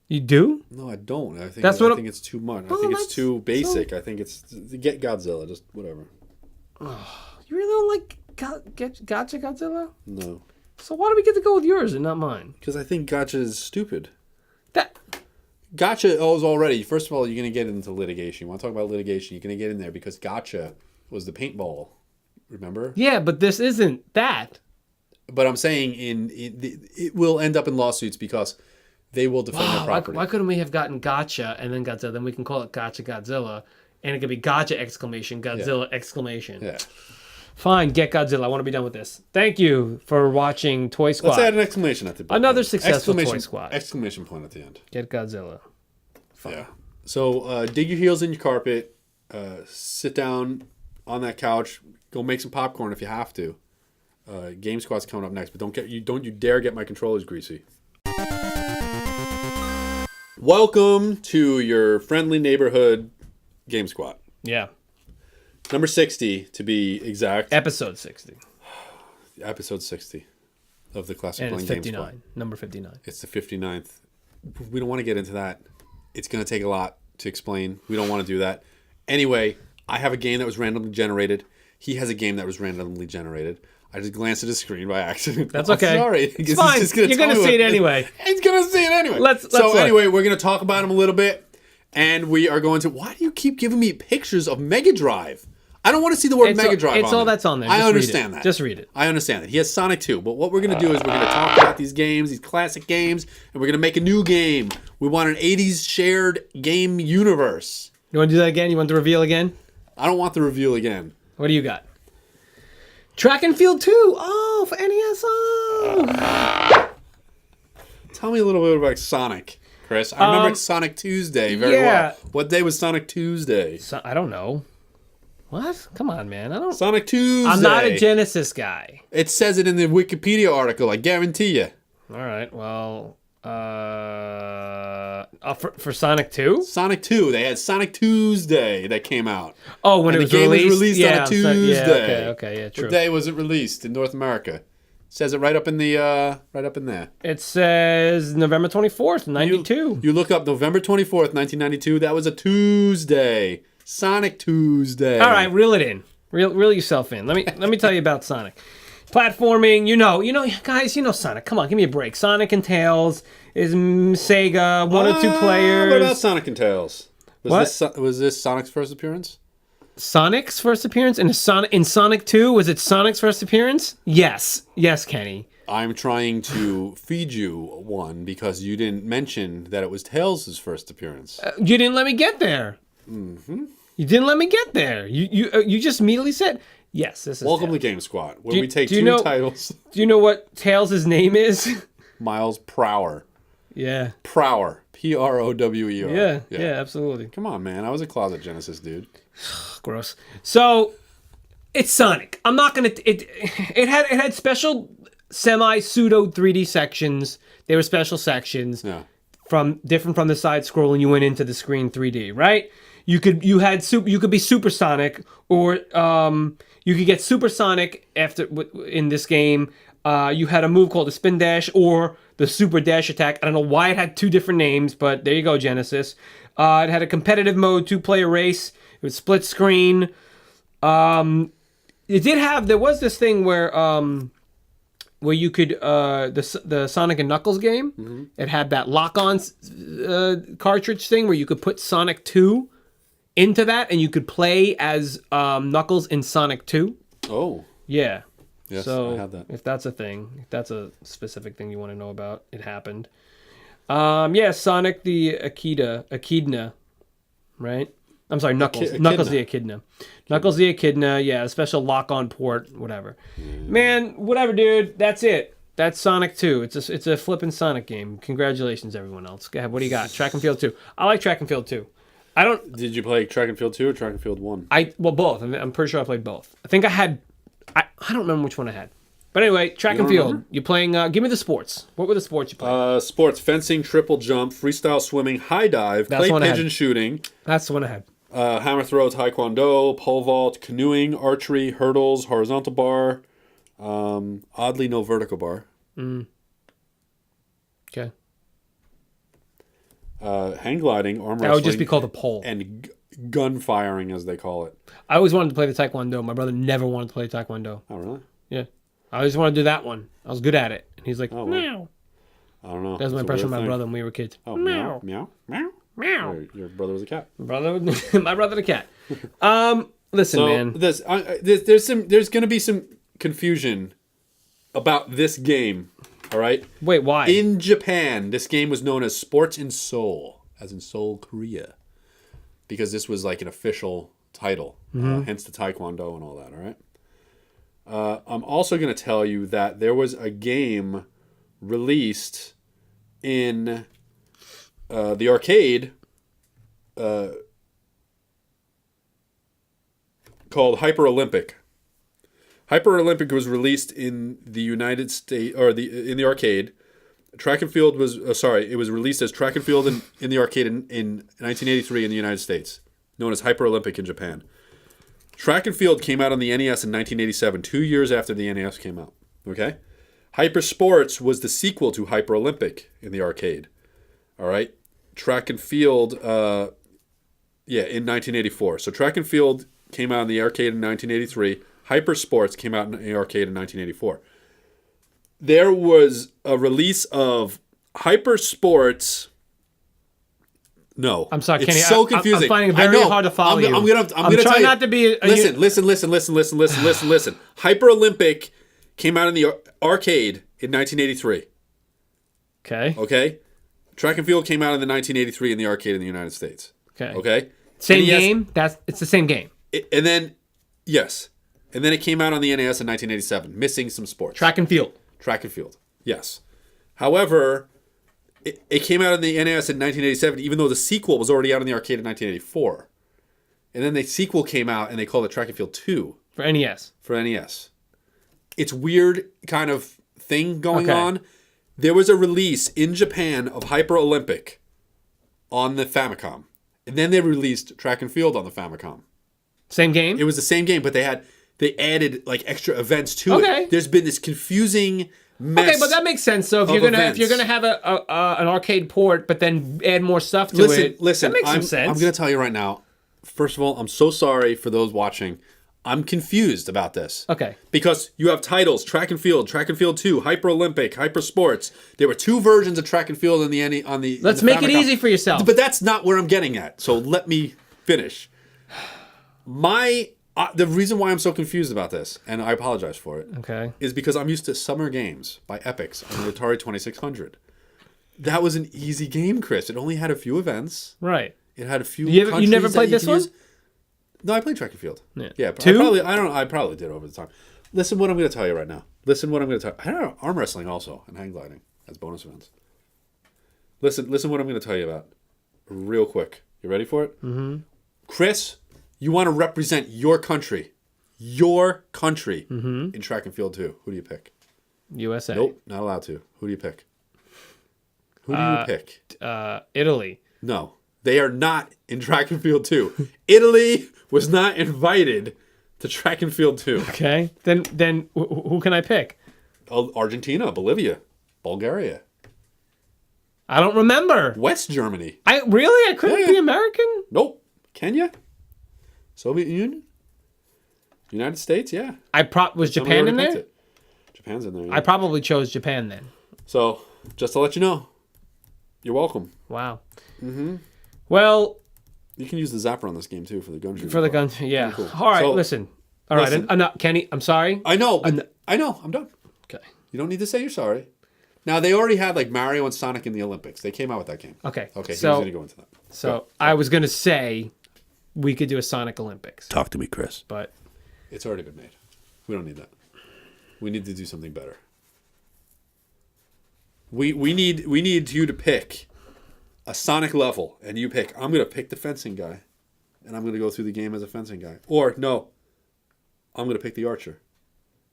You do? No, I don't. I think it's too much. Oh, I think it's too basic. I think it's Get Godzilla. Just whatever. Oh, you really don't like Gotcha Godzilla? No. So why do we get to go with yours and not mine? Because I think Gotcha is stupid. That Gotcha is already. First of all, you're going to get into litigation. You want to talk about litigation? You're going to get in there because Gotcha was the paintball. Remember? Yeah, but this isn't that. But I'm saying it will end up in lawsuits because they will defend their property. Why couldn't we have gotten Gotcha and then Godzilla? Then we can call it Gotcha Godzilla, and it could be Gotcha exclamation Godzilla exclamation. Yeah. Fine, Get Godzilla. I want to be done with this. Thank you for watching Toy Squad. Let's add an exclamation at the beginning. Another successful Toy Squad. Exclamation point at the end. Get Godzilla. Fine. Yeah. So dig your heels in your carpet. Sit down on that couch. Go make some popcorn if you have to. GameSquat's coming up next, but don't you dare get my controllers greasy. Welcome to your friendly neighborhood GameSquat. Yeah. Number 60, to be exact. Episode 60. Episode 60 of the Classic And it's Playing 59. GameSquat. Number 59. It's the 59th. We don't want to get into that. It's going to take a lot to explain. We don't want to do that. Anyway, I have a game that was randomly generated. He has a game that was randomly generated. I just glanced at his screen by accident. That's okay. Sorry. It's fine. You're going to see it anyway. He's going to see it anyway. Anyway, we're going to talk about him a little bit. And we are going to... Why do you keep giving me pictures of Mega Drive? I don't want to see the word Mega Drive. It's all that's on there. I understand that. Just read it. I understand that. He has Sonic 2. But what we're going to do is we're going to talk about these games, these classic games, and we're going to make a new game. We want an 80s shared game universe. You want to do that again? You want the reveal again? I don't want the reveal again. What do you got? Track and Field 2. Oh, for NES. Tell me a little bit about Sonic, Chris. I remember Sonic Tuesday very well. What day was Sonic Tuesday? I don't know. What? Come on, man. I don't. Sonic Tuesday. I'm not a Genesis guy. It says it in the Wikipedia article. I guarantee you. All right. Well, for Sonic 2? Sonic 2. They had Sonic Tuesday that came out. Oh, when and it was the game released? was released on a Tuesday. Okay, yeah, true. What day was it released in North America? It says it right up in there. It says November 24th, 92. You look up November 24th, 1992. That was a Tuesday. Sonic Tuesday. All right, reel it in. Reel yourself in. Let me tell you about Sonic. Platforming, guys, Sonic. Come on, give me a break. Sonic and Tails is Sega, one or two players. What about Sonic and Tails? Was this Sonic's first appearance? Sonic's first appearance in Sonic 2? Was it Sonic's first appearance? Yes, Kenny. I'm trying to feed you one because you didn't mention that it was Tails' first appearance. You didn't let me get there. Mm-hmm. You didn't let me get there. You just immediately said, yes, this is Welcome Tails. to GameSquat, where we take two titles. Do you know what Tails' name is? Miles Prower. Yeah. Prower. Prower. Yeah, absolutely. Come on, man. I was a closet Genesis dude. Gross. So, it's Sonic. I'm not going to... It had special semi-pseudo 3D sections. They were special sections. Yeah. Different from the side scroll, and you went into the screen 3D, right? You could be supersonic, or you could get supersonic in this game You had a move called the spin dash or the super dash attack. I don't know why it had two different names, but there you go, Genesis. It had a competitive mode, 2-player race. It was split screen. There was this thing where you could the Sonic and Knuckles game. It had that lock-on cartridge thing where you could put Sonic 2 into that, and you could play as Knuckles in Sonic 2. Oh. Yeah. Yes, so I had that. if that's a thing, if that's a specific thing you want to know about, it happened. Yeah, Sonic the Echidna, right? I'm sorry, Knuckles. Knuckles the Echidna. Knuckles the Echidna, yeah, a special lock-on port, whatever. Man, whatever, dude. That's it. That's Sonic 2. It's a flippin' Sonic game. Congratulations, everyone else. Go ahead. What do you got? Track and Field 2. I like Track and Field 2. Did you play Track and Field 2 or Track and Field 1? Well, both. I'm pretty sure I played both. I think I had. I don't remember which one I had. But anyway, Track and Field. Remember? You're playing. Give me the sports. What were the sports you played? Sports: fencing, triple jump, freestyle swimming, high dive, clay pigeon shooting. That's the one I had. Hammer throw, taekwondo, pole vault, canoeing, archery, hurdles, horizontal bar. Oddly, no vertical bar. Okay. Hang gliding, arm wrestling. That would just be called a pole. And gun firing, as they call it. I always wanted to play the taekwondo. My brother never wanted to play taekwondo. Oh, really? Yeah. I always wanted to do that one. I was good at it. And he's like, meow. I don't know. That was my impression of my brother when we were kids. Oh, meow. Meow? Meow? Meow. Your brother was a cat. My brother the cat. Listen, so man. There's going to be some confusion about this game. All right? Wait, why? In Japan, this game was known as Sports in Seoul, as in Seoul, Korea. Because this was like an official title, hence the taekwondo and all that, all right? I'm also going to tell you that there was a game released in the arcade called Hyper Olympic. Hyper Olympic was released in the United States, or in the arcade. Track and Field was, it was released as Track and Field in the arcade in 1983 in the United States, known as Hyper Olympic in Japan. Track and Field came out on the NES in 1987, 2 years after the NES came out. Okay? Hyper Sports was the sequel to Hyper Olympic in the arcade. All right? Track and Field, in 1984. So Track and Field came out in the arcade in 1983. Hyper Sports came out in the arcade in 1984. There was a release of Hyper Sports. No, I'm sorry, it's Kenny. so confusing. I'm finding it very hard to follow you. I'm gonna tell trying you. Not to be. Listen. Hyper Olympic came out in the arcade in 1983. Okay. Track and Field came out in the 1983 in the arcade in the United States. Okay. Same game. It's the same game. And then it came out on the NES in 1987, missing some sports. Track and Field. Yes. However, it came out in the NES in 1987, even though the sequel was already out in the arcade in 1984. And then the sequel came out, and they called it Track and Field 2. For NES. It's weird kind of thing going on. There was a release in Japan of Hyper Olympic on the Famicom. And then they released Track and Field on the Famicom. Same game? It was the same game, but they added like extra events to it. There's been this confusing mess. Okay, but that makes sense. So if you're gonna have an arcade port, but then add more stuff to it, listen, that makes some sense. I'm gonna tell you right now. First of all, I'm so sorry for those watching. I'm confused about this. Okay. Because you have titles: Track and Field 2, Hyper Olympic, Hyper Sports. There were two versions of Track and Field on the. Let's make it easy for yourself. But that's not where I'm getting at. So let me finish. The reason why I'm so confused about this, and I apologize for it, is because I'm used to Summer Games by Epix on the Atari 2600. That was an easy game, Chris. It only had a few events. Right. It had a few. You never played this one? No, I played Track and Field. Yeah. Two? I probably did over the time. Listen, what I'm going to tell you right now. I don't know, arm wrestling also and hang gliding as bonus events. Listen, what I'm going to tell you about, real quick. You ready for it? Mm-hmm. Chris, you want to represent your country in Track and Field 2. Who do you pick? USA. Nope, not allowed to. Who do you pick? Who do you pick? Italy. No, they are not in Track and Field 2. Italy was not invited to Track and Field 2. Okay, then who can I pick? Argentina, Bolivia, Bulgaria, I don't remember. West Germany. I couldn't be American? Nope. Kenya, Soviet Union, United States. Yeah. Was Japan in there? Japan's in there. Yeah. I probably chose Japan then. So, just to let you know, you're welcome. Wow. Mm-hmm. Well, you can use the zapper on this game too for the gun shooting. For the gun, yeah. Cool. All right, listen. All right, Kenny, I'm sorry. I know. I'm done. Okay. You don't need to say you're sorry. Now, they already had like Mario and Sonic in the Olympics. They came out with that game. Okay. Okay, so, he's going to go into that. So, I was going to say we could do a Sonic Olympics. Talk to me, Chris. But it's already been made. We don't need that. We need to do something better. We need you to pick a Sonic level, and you pick, I'm going to pick the fencing guy, and I'm going to go through the game as a fencing guy. Or, no, I'm going to pick the archer,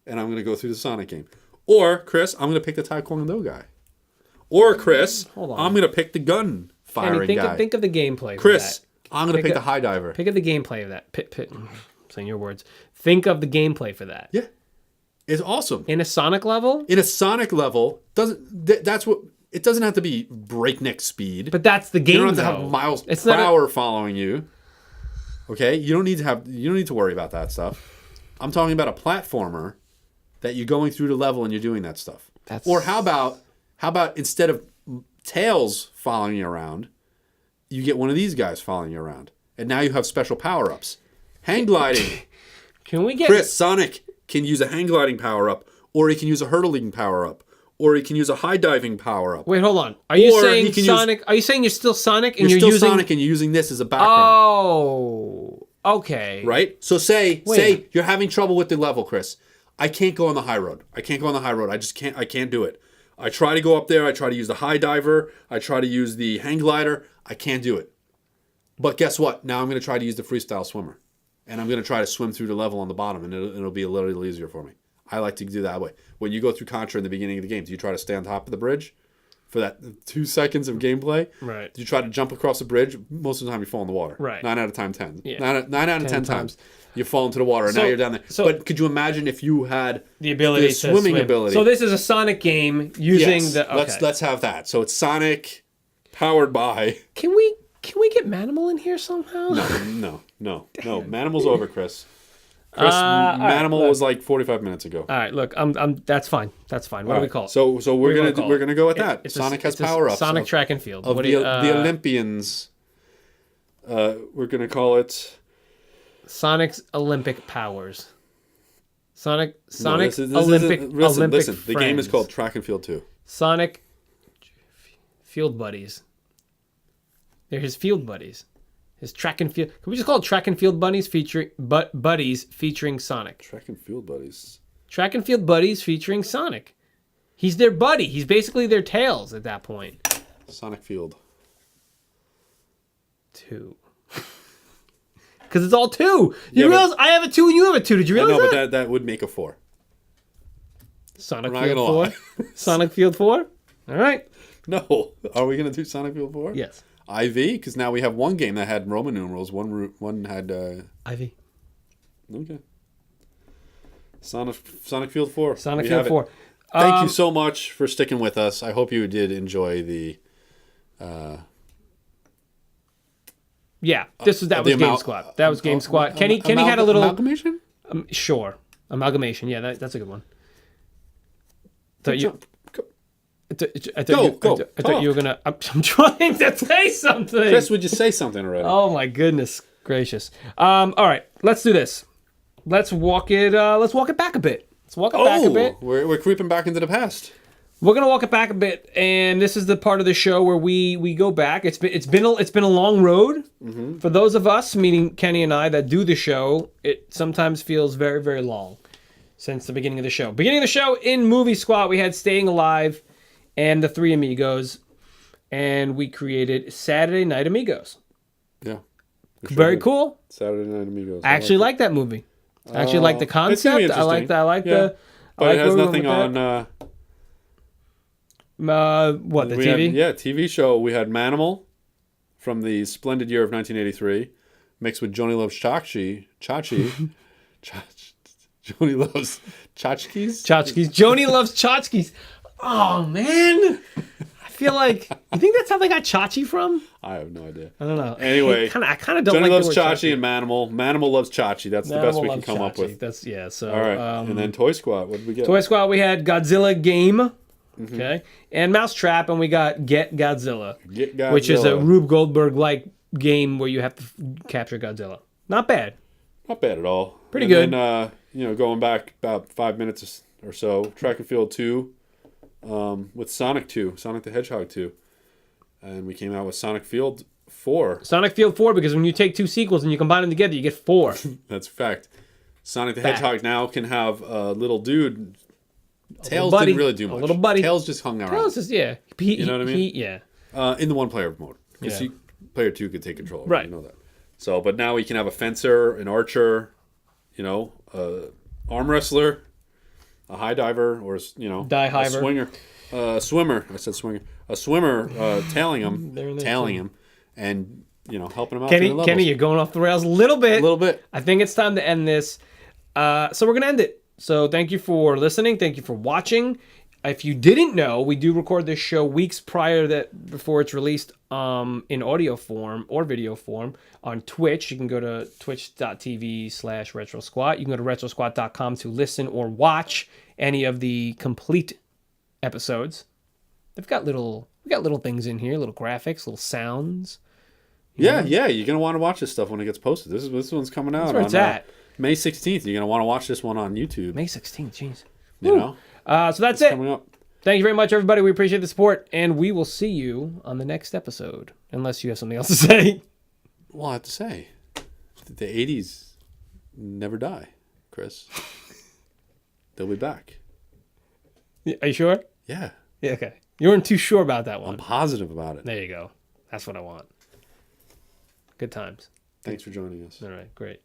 and I'm going to go through the Sonic game. Or, Chris, I'm going to pick the Taekwondo guy. Or, Chris, I'm going to pick the gun firing guy. Think of the gameplay. Chris, I'm going to pick the high diver. Pick of the gameplay of that. I'm saying your words. Think of the gameplay for that. Yeah. It's awesome. In a Sonic level? In a Sonic level, it doesn't have to be breakneck speed. But that's the game, You don't have to have miles per hour following you. Okay? You don't need to worry about that stuff. I'm talking about a platformer that you're going through the level and you're doing that stuff. Or how about instead of Tails following you around, you get one of these guys following you around. And now you have special power-ups. Hang gliding. Can we get Chris, Sonic can use a hang gliding power-up, or he can use a hurdling power-up, or he can use a high diving power-up. Wait, hold on. Are you saying Sonic? Are you saying you're still Sonic and you're still using Sonic and you're using this as a background? Oh, okay. Right? So say you're having trouble with the level, Chris. I can't go on the high road. I can't do it. I try to go up there. I try to use the high diver. I try to use the hang glider. I can't do it. But guess what? Now I'm going to try to use the freestyle swimmer. And I'm going to try to swim through the level on the bottom, and it'll be a little easier for me. I like to do that way. When you go through Contra in the beginning of the game, do you try to stay on top of the bridge for that 2 seconds of gameplay? Right. Do you try to jump across the bridge? Most of the time you fall in the water. Right. 9 out of 10. Yeah. 9 out of 10 times you fall into the water, and now you're down there. But could you imagine if you had the ability to swimming swim. ability? So this is a Sonic game using the... Okay. Let's have that. So it's Sonic powered by... Can we get Manimal in here somehow? No. Manimal's over, Chris. Manimal was like 45 minutes ago. All right, look, that's fine. That's fine. What do we call it? So we're gonna go with that. Sonic has power ups. Sonic track and field. Of the Olympians. We're gonna call it Sonic's Olympic powers. Sonic Listen, Olympic. The game is called Track and Field 2. Sonic Field Buddies. They're his field buddies. His track and field. Can we just call it Track and Field Buddies buddies featuring Sonic? Track and Field Buddies. Track and Field Buddies featuring Sonic. He's their buddy. He's basically their tails at that point. Sonic Field 2. Because it's all 2. You realize I have a 2 and you have a 2. Did you realize that? No, but that would make a 4. Sonic Field 4? Sonic Field 4? All right. No. Are we going to do Sonic Field 4? Yes. IV? Because now we have one game that had Roman numerals. One had... IV. Okay. Sonic Field 4. Sonic Field 4. Thank you so much for sticking with us. I hope you did enjoy the... Yeah, that was GameSquat. That was GameSquat. Kenny had a little... Amalgamation? Sure. Amalgamation. Yeah, that's a good one. I thought you were gonna. I'm trying to say something. Chris, would you say something already? Oh my goodness gracious! All right, let's do this. Let's walk it. Let's walk it back a bit. Back a bit. We're creeping back into the past. We're gonna walk it back a bit, and this is the part of the show where we go back. It's been a long road for those of us, meaning Kenny and I, that do the show. It sometimes feels very, very long since the beginning of the show. Beginning of the show in Movie Squat, we had Staying Alive and the 3 Amigos, and we created Saturday Night Amigos. Yeah. Very cool. Saturday Night Amigos. I actually like that movie. I actually like the concept. I like the. But it has nothing on. What, the TV? TV show. We had Manimal from the splendid year of 1983, mixed with Johnny Loves Chachi. Joanie loves tchotchkes. Tchotchkes. Joanie loves tchotchkes. Oh, man. I feel like... You think that's how they got Chachi from? I have no idea. I don't know. Anyway, I kind of don't Joanie like loves the word Chachi and Manimal. Manimal loves Chachi. That's the best we can come up with. That's, yeah, so... All right, and then Toy Squat. What did we get? Toy Squat, we had Godzilla Game. Okay. And Mousetrap, and we got Get Godzilla. Get Godzilla. Which is a Rube Goldberg-like game where you have to capture Godzilla. Not bad. Not bad at all. Pretty good. And then, going back about 5 minutes or so, Track and Field 2 with Sonic the Hedgehog 2. And we came out with Sonic Field 4. Sonic Field 4, because when you take two sequels and you combine them together, you get 4. That's a fact. Sonic the Hedgehog now can have a little dude. Tails buddy. didn't really do much. A little buddy. Tails just hung around. Tails is, yeah. You know what I mean? Yeah. In the one-player mode. Because Yeah. player 2 could take control. Right. You know that. So, but now we can have a fencer, an archer, arm wrestler, a high diver, or, Die-hiver. a swinger. Swimmer. I said swinger. A swimmer tailing him, and, helping him out. Kenny, you're going off the rails a little bit. A little bit. I think it's time to end this. So we're going to end it. So thank you for listening. Thank you for watching. If you didn't know, we do record this show weeks before it's released in audio form or video form on Twitch. You can go to twitch.tv/RetroSquat. You can go to RetroSquat.com to listen or watch any of the complete episodes. We got little things in here, little graphics, little sounds. Yeah, you're gonna want to watch this stuff when it gets posted. This one's coming out. That's where it's at. May 16th. You're gonna want to watch this one on YouTube. May 16th, jeez. So that's it. Coming up. Thank you very much, everybody. We appreciate the support, and we will see you on the next episode. Unless you have something else to say. Well, I have to say, the 80s never die, Chris. They'll be back. Are you sure? Yeah. Yeah, okay. You weren't too sure about that one. I'm positive about it. There you go. That's what I want. Good times. Thanks for joining us. All right, great.